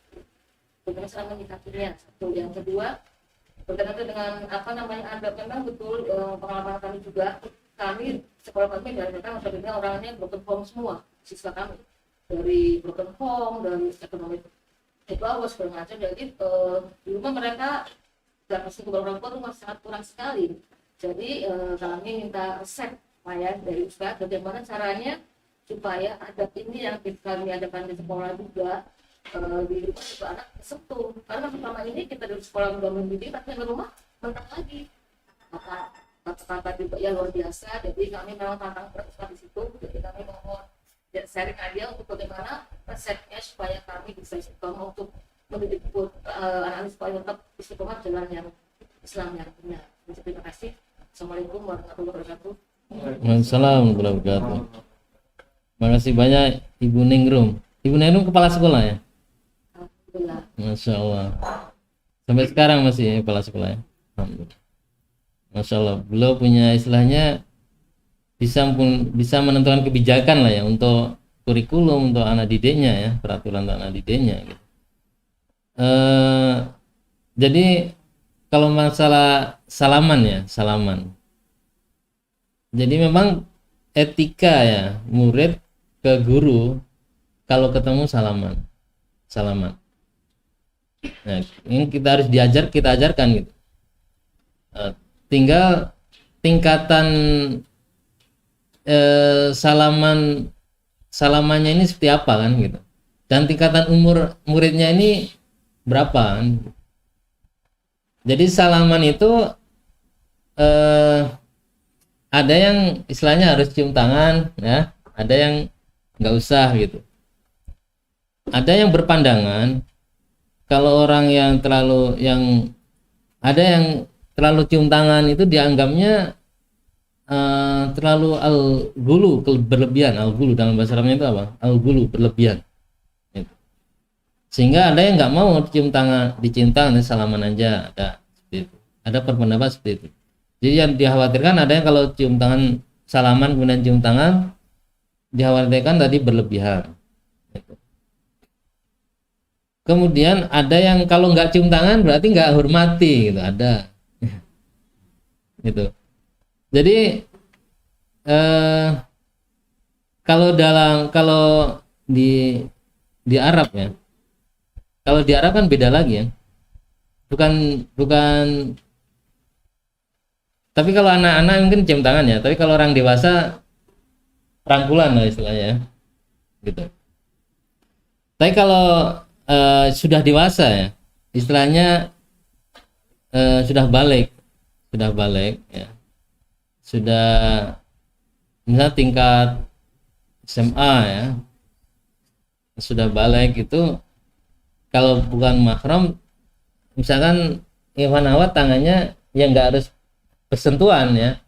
Bagaimana cara menyikapinya? Satu, yang kedua berkaitan dengan adab, memang betul pengalaman kami juga, kami sekolah kami dari mereka maksudnya orangnya broken home semua, siswa kami dari broken home, dari ekonomi di bawah segala macam. Jadi di rumah mereka dan masih kedua orang tua itu masih sangat kurang sekali. Jadi kami minta resep dari Ustaz bagaimana caranya supaya adab ini yang kami adakan di sekolah juga di rumah juga anak sentuh. Karena pertama ini kita di sekolah sudah mendidik, tapi di rumah mentang lagi kata-kata juga ya luar biasa. Jadi kami memang tantang berat di situ. Jadi kami mohon sharing aja untuk bagaimana resepnya supaya kami bisa istiqomah untuk mendidik anak-anak supaya tetap istiqomah jalan yang Islam yang benar. Terima kasih. Assalamualaikum warahmatullahi wabarakatuh. Waalaikumsalam warahmatullahi wabarakatuh. Terima kasih banyak Ibu Ningrum. Ibu Ningrum kepala sekolah ya? Alhamdulillah. Masya Allah. Sampai sekarang masih kepala sekolah ya? Alhamdulillah. Masya Allah. Beliau punya istilahnya bisa menentukan kebijakan lah ya untuk kurikulum untuk anak didiknya ya, peraturan untuk anak didiknya gitu. Jadi kalau masalah salaman. Jadi memang etika ya murid ke guru kalau ketemu salaman. Nah, ini kita harus kita ajarkan gitu. Tinggal tingkatan salamannya ini seperti apa kan gitu. Dan tingkatan umur muridnya ini berapa kan? Jadi salaman itu ada yang istilahnya harus cium tangan ya, ada yang nggak usah gitu. Ada yang berpandangan kalau orang yang ada yang terlalu cium tangan itu dianggapnya terlalu al-ghulu, berlebihan. Al-ghulu dalam bahasa Arabnya itu apa? Al-ghulu, berlebihan. Gitu. Sehingga ada yang nggak mau dicium tangan, salaman aja, ada seperti itu. Ada berpendapat seperti itu. Jadi yang dikhawatirkan ada yang kalau cium tangan, salaman kemudian cium tangan, dikhawatirkan tadi berlebihan. Gitu. Kemudian ada yang kalau nggak cium tangan berarti nggak hormati, gitu. Ada. Gitu. Jadi kalau di Arab ya, kalau di Arab kan beda lagi ya, bukan. Tapi kalau anak-anak mungkin cium tangan ya, tapi kalau orang dewasa rangkulan lah istilahnya, gitu. Tapi kalau sudah dewasa ya, istilahnya sudah balik ya. Sudah misalnya tingkat SMA ya, sudah balik itu kalau bukan mahram misalkan Iwan Awad tangannya yang nggak harus bersentuhan ya,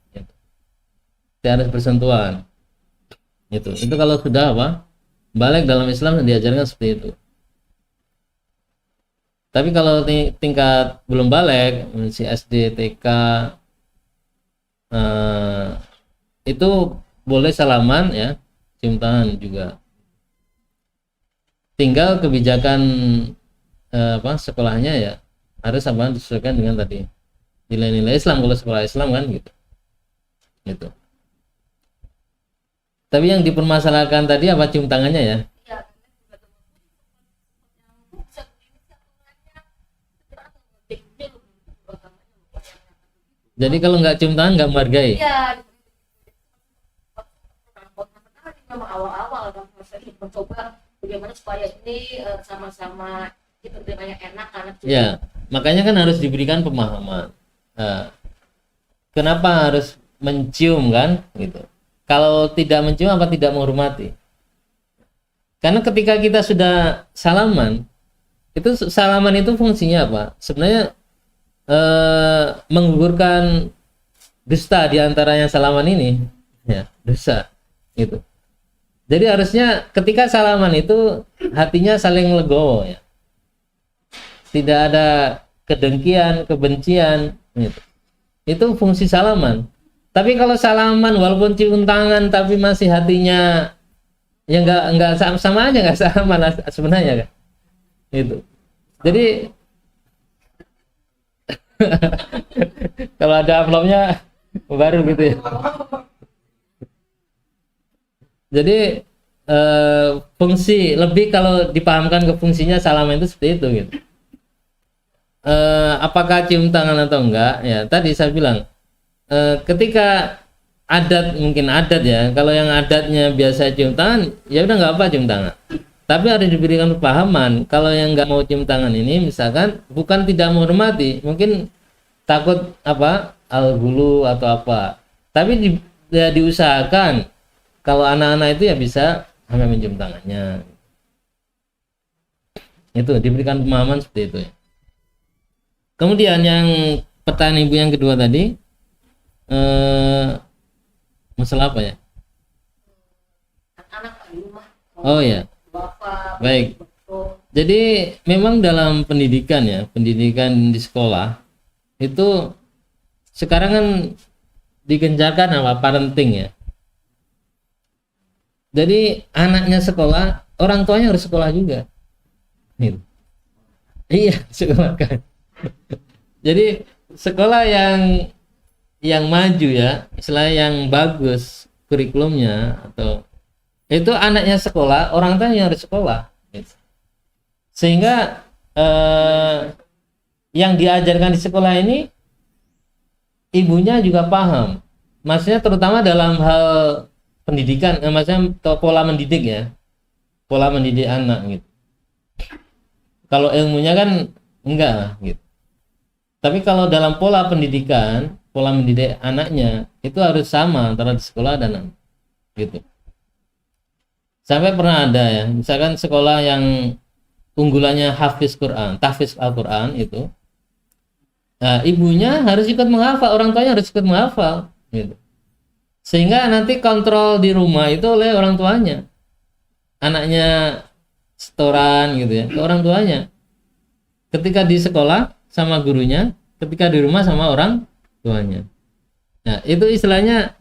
tidak harus bersentuhan itu kalau sudah balik dalam Islam diajarkan seperti itu. Tapi kalau tingkat belum balik, si SD, TK, itu boleh salaman ya, cium tangan juga. Tinggal kebijakan sekolahnya ya harus disesuaikan dengan tadi nilai-nilai Islam, kalau sekolah Islam kan gitu. Tapi yang dipermasalahkan tadi apa, cium tangannya ya? Jadi kalau nggak cium tangan nggak menghargai. Iya. Memang awal-awal kan saya mencoba bagaimana supaya ini sama-sama kita berikannya enak karena. Ya, makanya kan harus diberikan pemahaman. Kenapa harus mencium kan? Gitu. Kalau tidak mencium apa tidak menghormati? Karena ketika kita sudah salaman, itu fungsinya apa? Sebenarnya menggugurkan dusta di antara yang salaman ini ya, dusta gitu. Jadi harusnya ketika salaman itu hatinya saling legowo ya, tidak ada kedengkian, kebencian gitu. Itu fungsi salaman. Tapi kalau salaman walaupun cium tangan tapi masih hatinya ya nggak sama aja, nggak salaman sebenarnya kan itu. Jadi kalau ada amplopnya baru gitu ya. Jadi fungsi lebih kalau dipahamkan ke fungsinya salaman itu seperti itu gitu. Apakah cium tangan atau enggak ya, tadi saya bilang ketika mungkin adat ya, kalau yang adatnya biasa cium tangan ya udah nggak apa cium tangan. Tapi harus diberikan pemahaman kalau yang nggak mau cium tangan ini misalkan bukan tidak menghormati, mungkin takut al-ghulu atau apa. Tapi diusahakan kalau anak-anak itu ya bisa hanya mencium tangannya. Itu diberikan pemahaman seperti itu ya. Kemudian yang pertanyaan ibu yang kedua tadi masalah apa ya? Anak di rumah. Oh ya. Bapak. Baik. Jadi memang dalam pendidikan di sekolah itu sekarang kan digencarkan parenting ya. Jadi anaknya sekolah, orang tuanya harus sekolah juga. Gitu. Iya, sekolah kan. Jadi sekolah yang maju ya, istilah yang bagus kurikulumnya, atau itu anaknya sekolah, orang tuanya harus sekolah. Gitu. Sehingga yang diajarkan di sekolah ini ibunya juga paham. Maksudnya terutama dalam hal pendidikan, maksudnya pola mendidik ya, pola mendidik anak gitu. Kalau ilmunya kan enggak lah gitu. Tapi kalau dalam pola pendidikan, pola mendidik anaknya itu harus sama antara di sekolah dan anak gitu. Sampai pernah ada ya, misalkan sekolah yang unggulannya hafiz Quran, tahfiz Al-Quran itu, nah, ibunya harus ikut menghafal, orang tuanya harus ikut menghafal gitu. Sehingga nanti kontrol di rumah itu oleh orang tuanya. Anaknya setoran gitu ya ke orang tuanya. Ketika di sekolah sama gurunya, ketika di rumah sama orang tuanya. Nah, itu istilahnya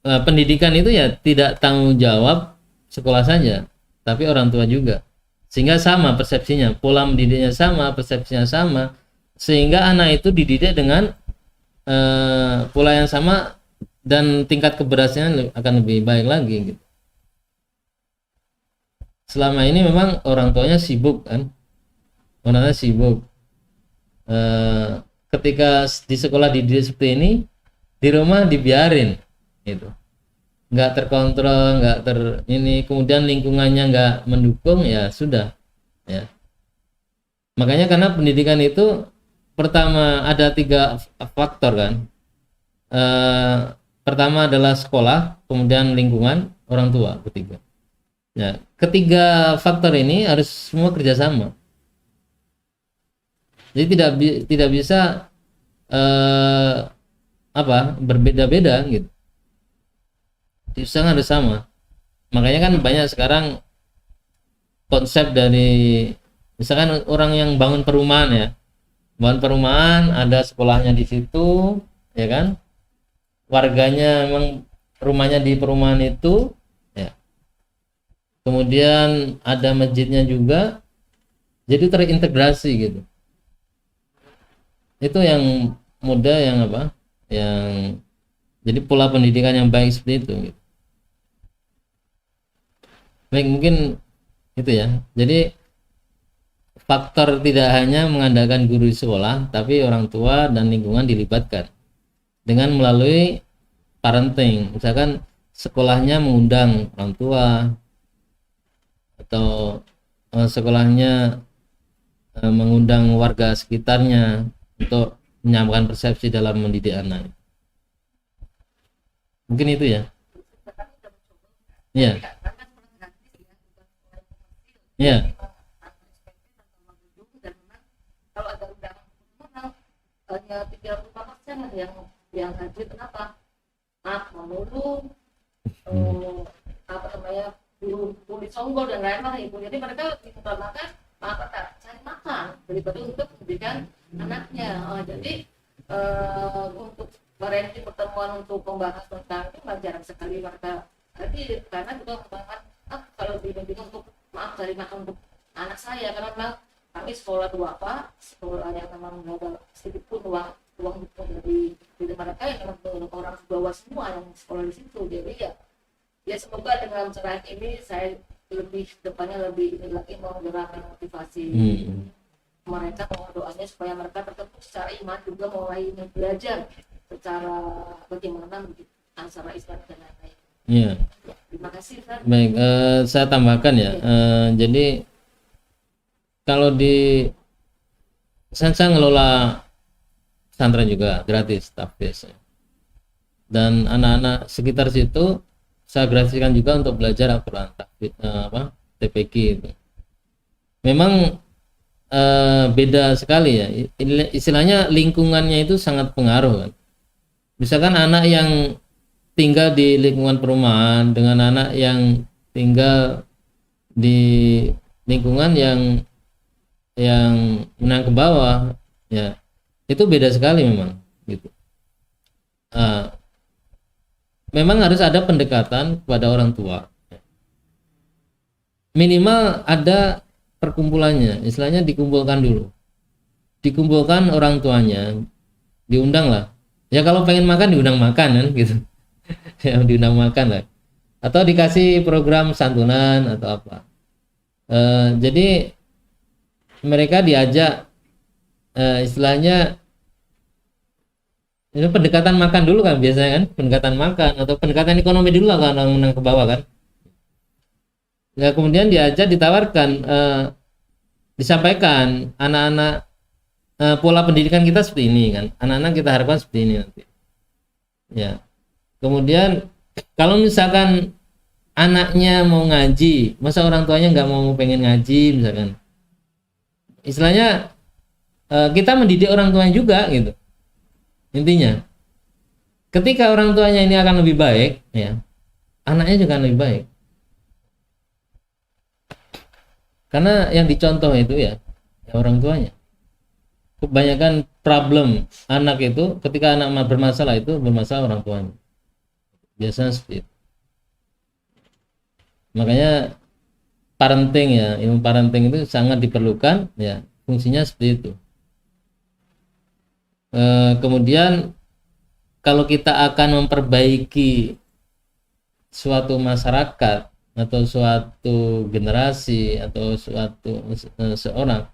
pendidikan itu ya tidak tanggung jawab sekolah saja, tapi orang tua juga. Sehingga sama persepsinya, pola mendidiknya sama, persepsinya sama, sehingga anak itu dididik dengan pola yang sama dan tingkat keberhasilan akan lebih baik lagi gitu. Selama ini memang orang tuanya sibuk kan, orang tuanya sibuk. Ketika di sekolah dididik seperti ini, di rumah dibiarin, gitu, nggak terkontrol, ini, kemudian lingkungannya nggak mendukung, ya sudah, ya. Makanya karena pendidikan itu pertama ada 3 faktor kan. Pertama adalah sekolah, kemudian lingkungan, orang tua, ketiga. Ya, ketiga faktor ini harus semua kerjasama. Jadi tidak bisa berbeda-beda gitu. Usaha harus sama. Makanya kan banyak sekarang konsep dari misalkan orang yang bangun perumahan ya. Bangun perumahan, ada sekolahnya di situ, ya kan? Warganya memang rumahnya di perumahan itu, ya. Kemudian ada masjidnya juga, jadi terintegrasi gitu. Itu yang muda, yang yang jadi pola pendidikan yang baik seperti itu gitu. Baik, mungkin itu ya. Jadi faktor tidak hanya mengandalkan guru di sekolah, tapi orang tua dan lingkungan dilibatkan dengan melalui parenting. Misalkan sekolahnya mengundang orang tua, atau sekolahnya mengundang warga sekitarnya untuk menyamakan persepsi dalam mendidik anak. Mungkin itu ya. Iya. Iya. Kalau ada undangan hanya 35% yang hadir. Kenapa? Menurut kulit songgol dan lain-lain itu. Jadi mereka diutamakan cari makan daripada untuk pendidikan anaknya. Jadi untuk berhenti pertemuan untuk membahas tentang itu jarang sekali mereka hadir, karena juga mengatakan kalau dibimbing untuk cari makan untuk anak saya, karena memang kami sekolah sekolah yang memang nggak ada sedikit pun uang dari mereka yang memang orang bawah semua yang sekolah di situ. Jadi ya semoga dengan cara ini saya lebih depannya lebih ini lagi mau menggerakkan motivasi mereka, mau doanya supaya mereka tetap secara iman juga mulai belajar secara bagaimana antara Islam dan lain-lain. Iya. Terima kasih, Ustaz. Baik, saya tambahkan ya. Jadi kalau saya ngelola pesantren juga gratis tahfiz, dan anak-anak sekitar situ saya gratiskan juga untuk belajar Al-Quran TPQ itu. Memang beda sekali ya, istilahnya lingkungannya itu sangat pengaruh kan. Misalkan anak yang tinggal di lingkungan perumahan dengan anak yang tinggal di lingkungan yang menang ke bawah, ya itu beda sekali memang gitu. memang harus ada pendekatan kepada orang tua. Minimal ada perkumpulannya, istilahnya dikumpulkan dulu. Dikumpulkan orang tuanya, diundang lah. Ya kalau pengen makan diundang makan kan gitu. Ya diundang makan lah. Atau dikasih program santunan atau apa. Jadi mereka diajak istilahnya ini pendekatan makan dulu kan biasanya kan, pendekatan makan atau pendekatan ekonomi dulu lah kan orang menang ke bawah kan. Ya kemudian diajak ditawarkan disampaikan anak-anak pola pendidikan kita seperti ini kan, anak-anak kita harapkan seperti ini nanti. Ya. Kemudian kalau misalkan anaknya mau ngaji, masa orang tuanya nggak mau pengen ngaji misalkan. Istilahnya kita mendidik orang tuanya juga gitu. Intinya, ketika orang tuanya ini akan lebih baik, ya, anaknya juga akan lebih baik. Karena yang dicontoh itu ya orang tuanya. Kebanyakan problem anak itu ketika anak bermasalah itu bermasalah orang tuanya. Biasanya seperti itu. Makanya parenting ya, ilmu parenting itu sangat diperlukan ya, fungsinya seperti itu. Kemudian kalau kita akan memperbaiki suatu masyarakat atau suatu generasi atau suatu seorang,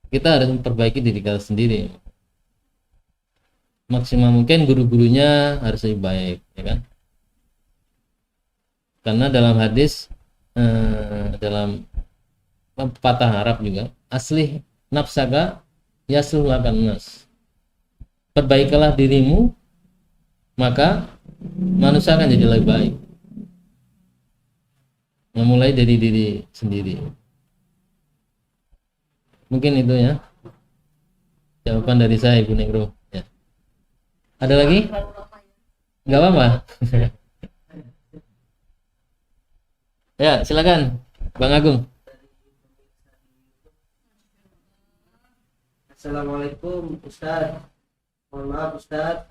kita harus memperbaiki diri kita sendiri. Maksimal mungkin guru-gurunya harus lebih baik, ya kan? Karena dalam hadis dalam pepatah Arab juga, aslih nafsaka yasluhakan nas. Perbaikilah dirimu, maka manusia akan jadi lebih baik. Memulai dari diri sendiri. Mungkin itu ya jawaban dari saya, Ibu Negro. Ya. Ada lagi? Nggak apa-apa. Ya, silakan, Bang Agung. Assalamualaikum Ustaz. Mohon maaf Ustaz,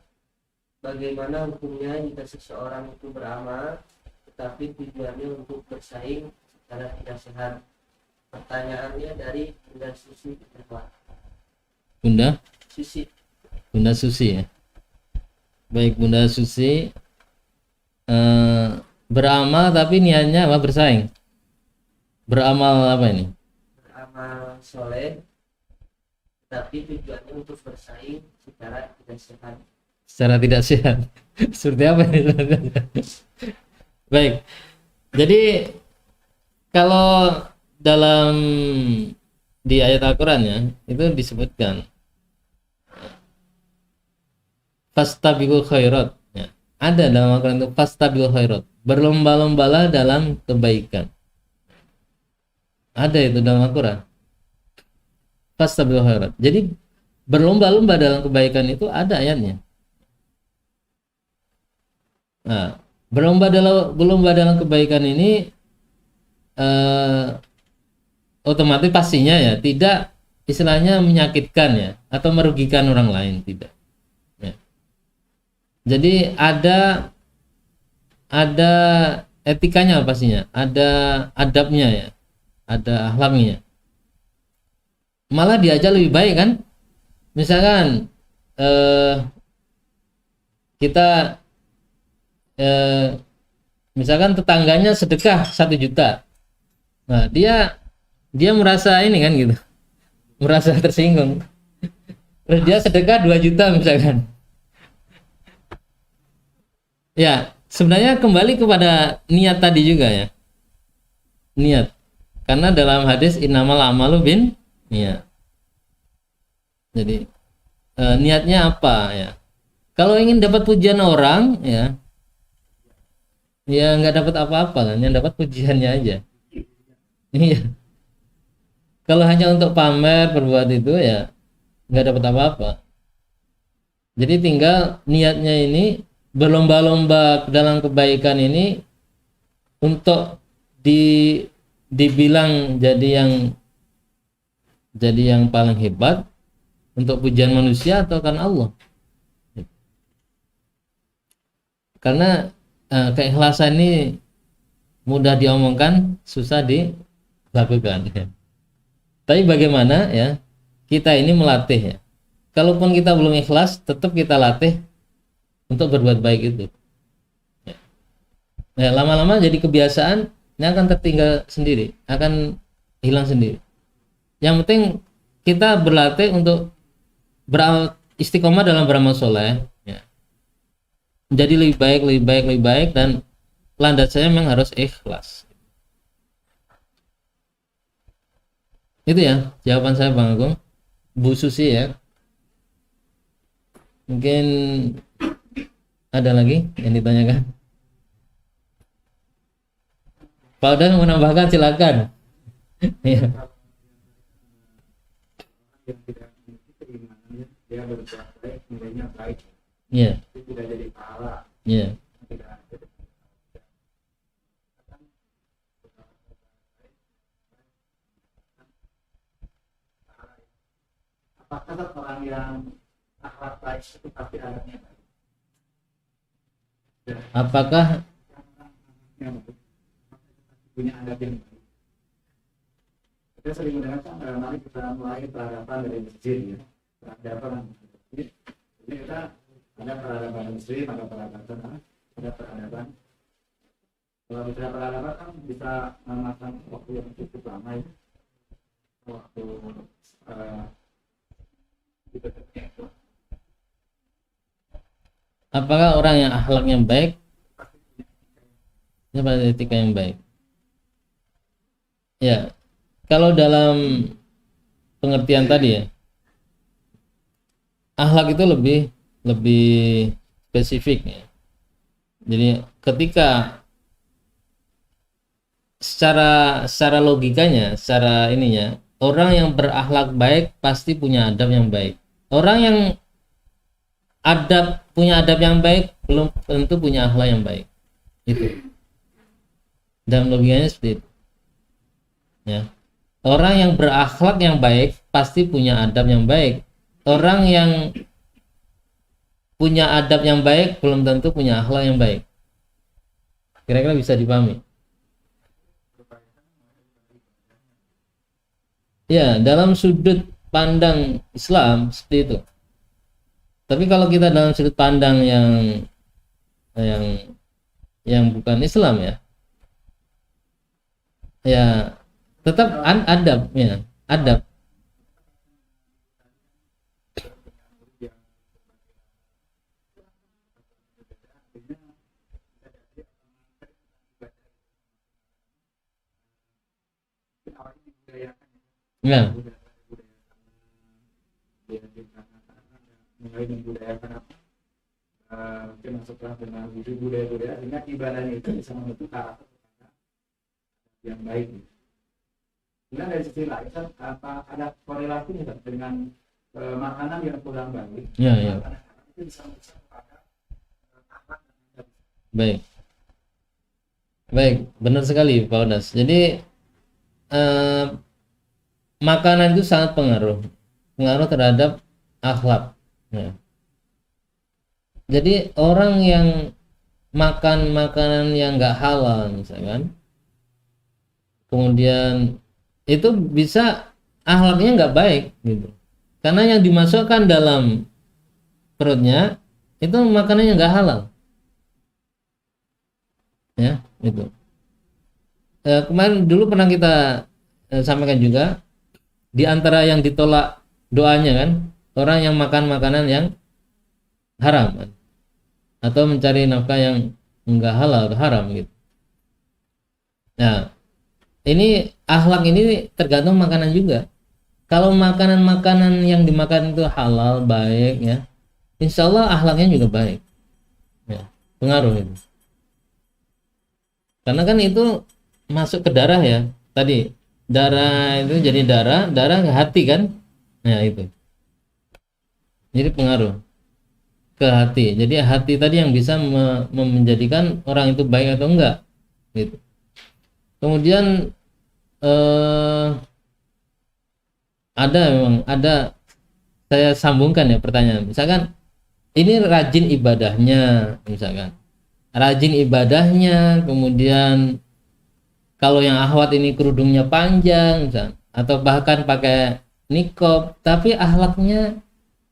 bagaimana hukumnya jika seseorang itu beramal tetapi tujuannya untuk bersaing secara tidak sehat? Pertanyaannya dari Bunda Susi. Bunda Susi ya. Baik, Bunda Susi beramal tapi niatnya apa? Bersaing. Beramal apa ini? Beramal soleh tapi tujuannya untuk bersaing secara tidak sehat. Secara tidak sehat. Seperti apa ini? Baik. Jadi kalau dalam di ayat Al-Qur'an ya, itu disebutkan fastabiqul khairat. Ya. Ada dalam Al-Qur'an itu fastabiqul khairat. Berlomba-lombalah dalam kebaikan. Ada itu dalam Al-Qur'an. Fastabiqul khairat. Jadi berlomba-lomba dalam kebaikan itu ada ayatnya. Nah, berlomba dalam kebaikan ini otomatis pastinya ya tidak istilahnya menyakitkan ya atau merugikan orang lain, tidak. Ya. Jadi ada etikanya pastinya, ada adabnya ya, ada akhlaknya. Malah diajak lebih baik kan? Misalkan kita misalkan tetangganya sedekah 1 juta, nah dia merasa ini kan gitu, merasa tersinggung. Terus dia sedekah 2 juta misalkan. Ya sebenarnya kembali kepada niat tadi juga ya, niat. Karena dalam hadis innamal a'malu bin niat. Jadi niatnya apa ya? Kalau ingin dapat pujian orang ya nggak dapat apa-apa kan, yang dapat pujiannya aja. Iya. Kalau hanya untuk pamer berbuat itu ya nggak dapat apa-apa. Jadi tinggal niatnya ini berlomba-lomba dalam kebaikan ini untuk dibilang jadi yang paling hebat untuk pujian manusia atau kan Allah. Karena keikhlasan ini mudah diomongkan, susah dilakukan. Tapi bagaimana ya kita ini melatih ya. Kalaupun kita belum ikhlas, tetap kita latih untuk berbuat baik itu. Ya, lama-lama jadi kebiasaan, ini akan tertinggal sendiri, akan hilang sendiri. Yang penting kita berlatih untuk beristiqomah dalam beramal soleh. Ya. Jadi lebih baik, dan landasannya memang harus ikhlas. Itu ya jawaban saya Bang Agung. Bu Susi ya. Mungkin ada lagi yang ditanyakan? Pak Udan menambahkan silakan. Ya. Yang tidak memiliki keimanannya, dia berbuat baik, nilainya baik, Iya. itu tidak jadi pahala. Iya. Tidak ada. Apakah orang yang akhlak baik itu pasti adabnya baik? Apakah Yang punya adab yang baik. Kita sering mendengarkan mari kita mulai peradaban dari masjid ya. Peradaban. Jadi kita ada peradaban muslim, ada peradaban, ada peradaban. Kalau bicara peradaban kan bisa memakan waktu yang cukup lama ya. Waktu itu. apakah orang yang akhlaknya baik pada etika yang baik? Ya, kalau dalam pengertian tadi ya, akhlak itu lebih spesifik ya. Jadi ketika secara logikanya, secara ininya, orang yang berakhlak baik pasti punya adab yang baik. Orang yang punya adab yang baik belum tentu punya akhlak yang baik. Itu. Dalam logikanya seperti itu. Ya. Orang yang berakhlak yang baik pasti punya adab yang baik. Orang yang punya adab yang baik belum tentu punya akhlak yang baik. Kira-kira bisa dipahami? Ya, dalam sudut pandang Islam seperti itu. Tapi kalau kita dalam sudut pandang yang bukan Islam ya, ya tetap adab ya, adab. Ya. Mulai membudayakan masuklah dengan budaya-budaya sehingga ibadahnya itu bisa membentuk karakter yang baik. Kemudian dari sisi lain apa ada korelasi dengan makanan yang kurang baik? Ya, ya. Itu bisa pada akhlak. Baik. Baik, benar sekali Pak Odas. Jadi makanan itu sangat pengaruh terhadap akhlak. Ya. Jadi orang yang makan makanan yang nggak halal misalkan, kemudian itu bisa akhlaknya nggak baik gitu, karena yang dimasukkan dalam perutnya itu makanan yang nggak halal. Ya, itu. Kemarin dulu pernah kita sampaikan juga, di antara yang ditolak doanya kan, orang yang makan makanan yang haram kan? Atau mencari nafkah yang enggak halal atau haram gitu. Nah, ini akhlak ini tergantung makanan juga. Kalau makanan-makanan yang dimakan itu halal, baik ya, insya Allah akhlaknya juga baik. Ya, pengaruh itu. Karena kan itu masuk ke darah ya. Tadi darah itu jadi darah ke hati kan. Nah itu. Jadi pengaruh ke hati. Jadi hati tadi yang bisa menjadikan orang itu baik atau enggak gitu. Kemudian ada saya sambungkan ya pertanyaan. Misalkan ini rajin ibadahnya misalkan. rajin ibadahnya, kemudian kalau yang akhwat ini kerudungnya panjang misalnya, atau bahkan pakai niqab tapi akhlaknya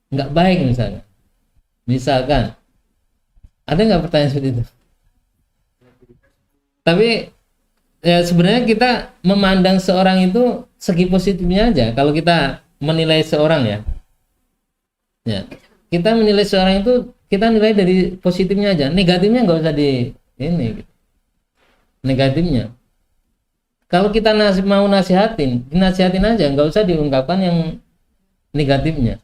nggak baik misalkan ada nggak pertanyaan seperti itu? Tapi ya sebenarnya kita memandang seorang itu segi positifnya aja. Kalau kita menilai seorang ya kita menilai seorang itu kita nilai dari positifnya aja, negatifnya nggak usah di ini gitu. Negatifnya kalau kita mau dinasihatin aja, nggak usah diungkapkan yang negatifnya.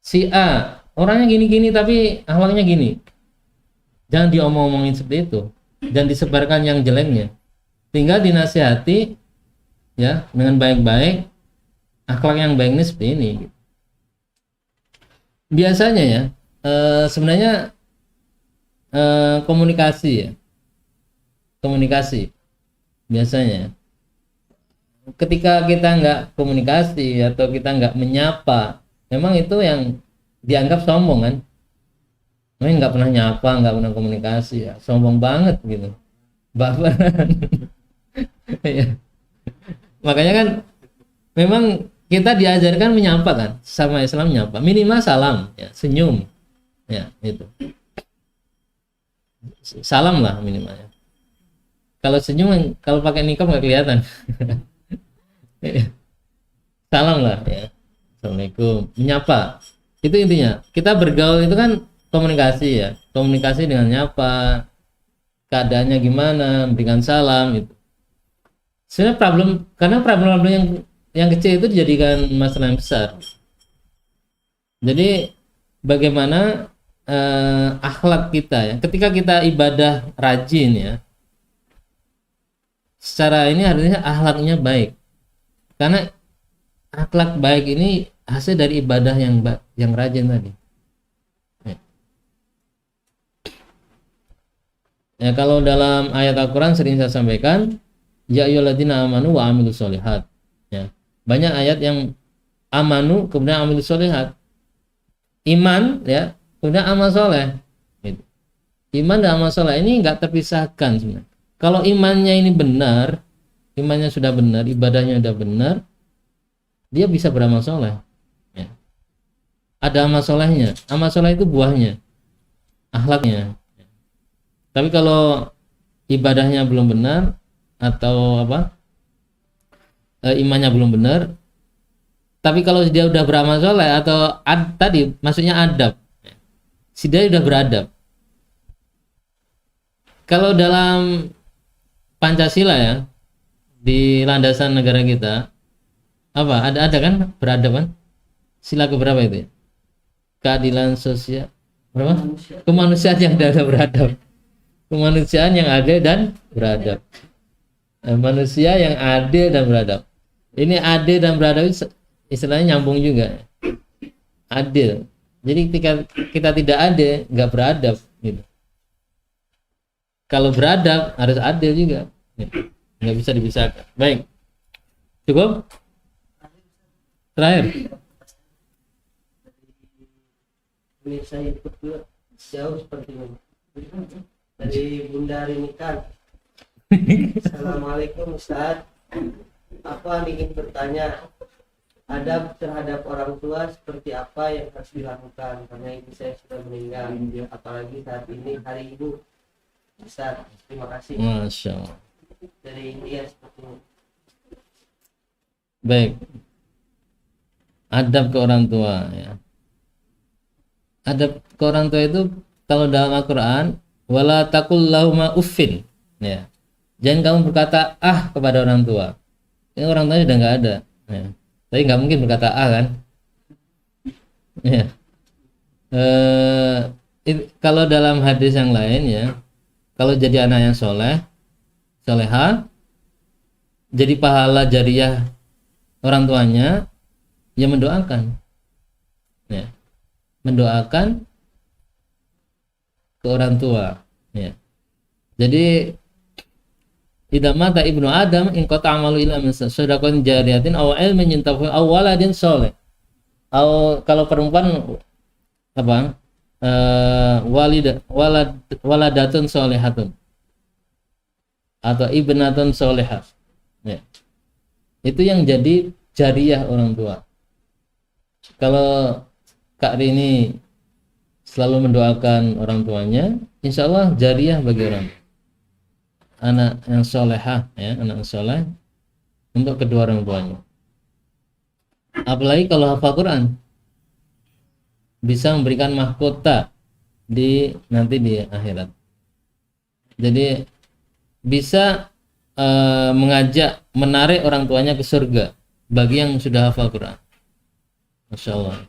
Si A orangnya gini-gini tapi akhlaknya gini, jangan diomong-omongin seperti itu dan disebarkan yang jeleknya. Tinggal dinasihati ya dengan baik-baik, akhlak yang baik ini seperti ini. Biasanya ya sebenarnya komunikasi biasanya ketika kita nggak komunikasi atau kita nggak menyapa, memang itu yang dianggap sombong kan. Memang nggak pernah nyapa, nggak pernah komunikasi, ya sombong banget gitu, baperan. Ya. Makanya kan memang kita diajarkan menyapa kan, sama Islam menyapa, minimal salam ya, senyum ya, itu salam lah minimalnya. Kalau senyum, kalau pakai niqab nggak kelihatan. Salam lah ya, assalamualaikum, menyapa. Itu intinya. Kita bergaul itu kan komunikasi ya, komunikasi dengan nyapa, keadaannya gimana, berikan salam itu. Sebenarnya karena problem yang kecil itu dijadikan masalah yang besar. Jadi bagaimana akhlak kita ya, ketika kita ibadah rajin ya, secara ini artinya akhlaknya baik, karena akhlak baik ini hasil dari ibadah yang rajin tadi ya. Kalau dalam ayat Al-Quran sering saya sampaikan, ya ayyuhalladzina amanu wa amilus sholihat ya, banyak ayat yang amanu kemudian amilus sholihat, iman ya kemudian amal soleh gitu. Iman dan amal soleh ini nggak terpisahkan sebenarnya. Kalau imannya ini benar, imannya sudah benar, ibadahnya sudah benar, dia bisa beramal soleh ya. Ada amal solehnya, amal soleh itu buahnya, akhlaknya. Tapi kalau ibadahnya belum benar atau imannya belum benar, tapi kalau dia udah beramal soleh atau tadi maksudnya adab, si dia udah beradab. Kalau dalam Pancasila ya, di landasan negara kita ada kan beradab kan, sila keberapa itu ya? Keadilan sosial berapa? Kemanusiaan yang ada beradab, kemanusiaan yang adil dan beradab. Manusia yang adil dan beradab. Ini adil dan beradab istilahnya nyambung juga, adil. Jadi ketika kita tidak adil, nggak beradab gitu. Kalau beradab harus adil juga, nggak bisa dipisahkan. Baik, cukup. Terakhir. Ini saya ikut dulu, jauh seperti ini. Dari Bunda Rinikan. Assalamualaikum Ustaz. Aku ingin bertanya, adab terhadap orang tua seperti apa yang harus dilakukan karena ibu saya sudah meninggal, apalagi saat ini hari ibu. Ustaz, terima kasih. Masya Allah. Dari India seperti ini. Baik, adab ke orang tua ya. Adab ke orang tua itu kalau dalam Al-Quran, wala taqul lahuma uffin ya. Jangan kamu berkata kepada orang tua. Ini orang tua sudah nggak ada ya. Tapi nggak mungkin berkata kan ya. Kalau dalam hadis yang lain ya, kalau jadi anak yang soleha, jadi pahala jariyah orang tuanya, ya mendoakan ya, mendoakan ke orang tua ya. Jadi idza mata ibnu adam in qata amalu illa min sadaqatin jariyatin aw ilmin yantafu aw waladin sholih. Kalau perempuan waladatun solehatun atau ibnatun solehah, ya. Itu yang jadi jariyah orang tua. Kalau Kak Rini selalu mendoakan orang tuanya, insya Allah jariyah bagi orang anak yang solehah, ya, anak yang soleh untuk kedua orang tuanya. Apalagi kalau hafal Quran, bisa memberikan mahkota nanti di akhirat. Jadi bisa mengajak, menarik orang tuanya ke surga bagi yang sudah hafal Quran. Masya Allah.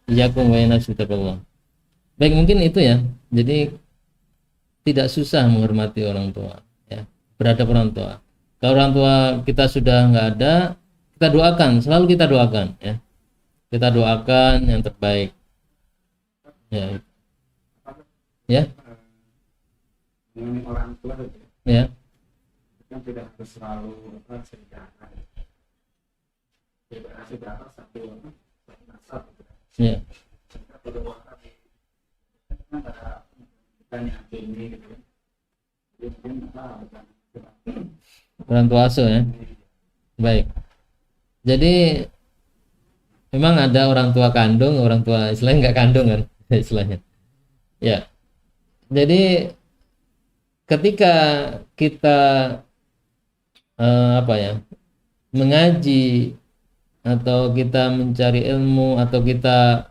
Iyakum wa yanasutakallah. Baik, mungkin itu ya. Jadi tidak susah menghormati orang tua, ya, beradab orang tua. Kalau orang tua kita sudah nggak ada, kita doakan, selalu kita doakan, ya. Kita doakan yang terbaik. Ya. Ya. Mengenai orang tua saja. Ya. Kan tidak harus selalu sejarah. Tidak sejarah satu nasab. Ya. Pada waktu kan ada tanya ini gitu. Mungkin Orang tua asuh, ya. Baik. Jadi memang ada orang tua kandung, orang tua istilahnya nggak kandung kan, istilahnya. Ya. Jadi ketika kita mengaji atau kita mencari ilmu atau kita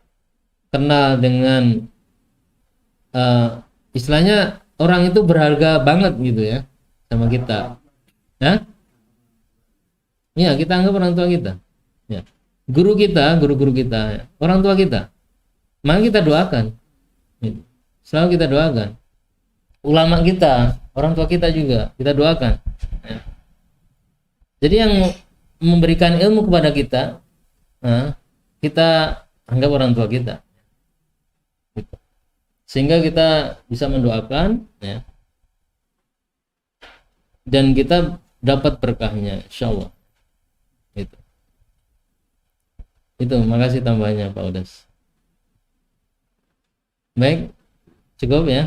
kenal dengan istilahnya orang itu berharga banget gitu ya sama kita, ya. Ya, kita anggap orang tua kita, ya. Guru kita, guru-guru kita, orang tua kita, maka kita doakan, gitu. Selalu kita doakan. Ulama kita, orang tua kita juga kita doakan, ya. Jadi yang memberikan ilmu kepada kita, kita anggap orang tua kita, gitu. Sehingga kita bisa mendoakan, ya, dan kita dapat berkahnya, insyaallah. Itu, makasih tambahnya Pak Udas. Baik, cukup ya.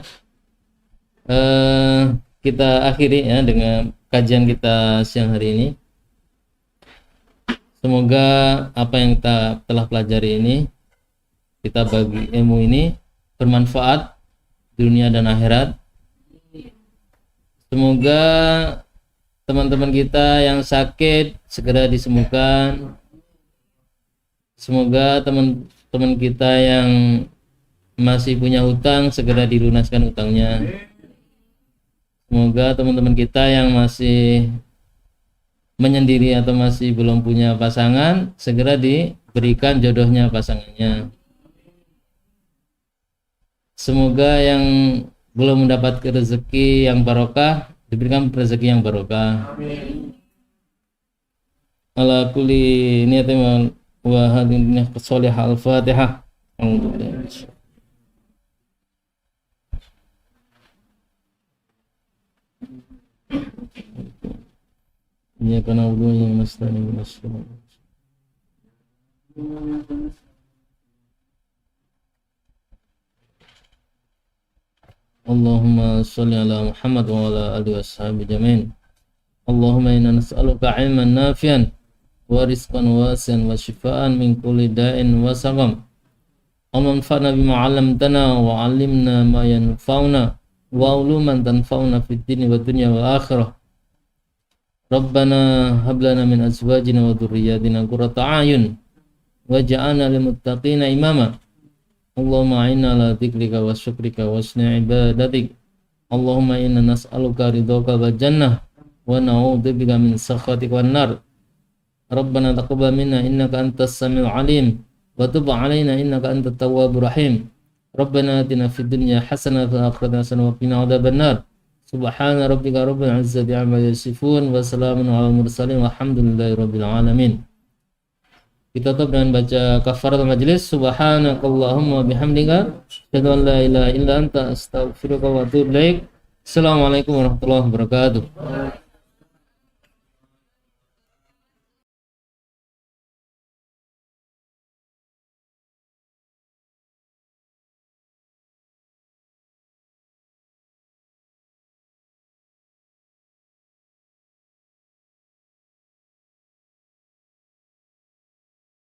Kita akhiri ya dengan kajian kita siang hari ini. Semoga apa yang kita telah pelajari ini, kita bagi ilmu ini bermanfaat dunia dan akhirat. Semoga teman-teman kita yang sakit segera disembuhkan. Semoga teman-teman kita yang masih punya hutang segera dilunaskan hutangnya. Semoga teman-teman kita yang masih menyendiri atau masih belum punya pasangan segera diberikan jodohnya pasangannya. Semoga yang belum mendapat rezeki yang barokah diberikan rezeki yang barokah. Ala kulli niyatin wa hadhihi as-salihah al-Fatihah. Ya kana wudu yang nasta'in nasta'in. Allahumma shalli ala Muhammad wa ala alihi washabihi jami'in. Allahumma inna nas'aluka 'ilman nafi'an wa rizqan wasi'an wa shifaa'an min kulli da'in wa saqam. Allahumma anfa'na bima 'allamtana wa 'allimna ma yanfa'una wa 'uluman tanfa'una fid dini wad dunya wal akhirah. Rabbana hab lana min azwajina wa dhurriyyatina qurrata a'yun waj'alna lil muttaqina imama. Allahumma inna ala dzikrika wa syukrika wa husni ibadatik. Allahumma inna nas'aluka ridhaka wal jannah wa na'udzubika min sakhatika wan nar. Rabbana taqabbal minna innaka antas samiul alim wa tub 'alaina innaka antat tawwabur rahim. Rabbana atina fid dunya hasanah wa fil akhirati hasanah wa qina adzaban nar. Subhana rabbika rabbil izzati 'amma yasifun wa salamun 'alal mursalin walhamdulillahi rabbil alamin. Kita tutup dengan baca kafaratul majlis. Subhanakallahumma bihamdika asyhadu an la ilaha illa anta astaghfiruka wa atubu ilaik. Assalamualaikum warahmatullahi wabarakatuh.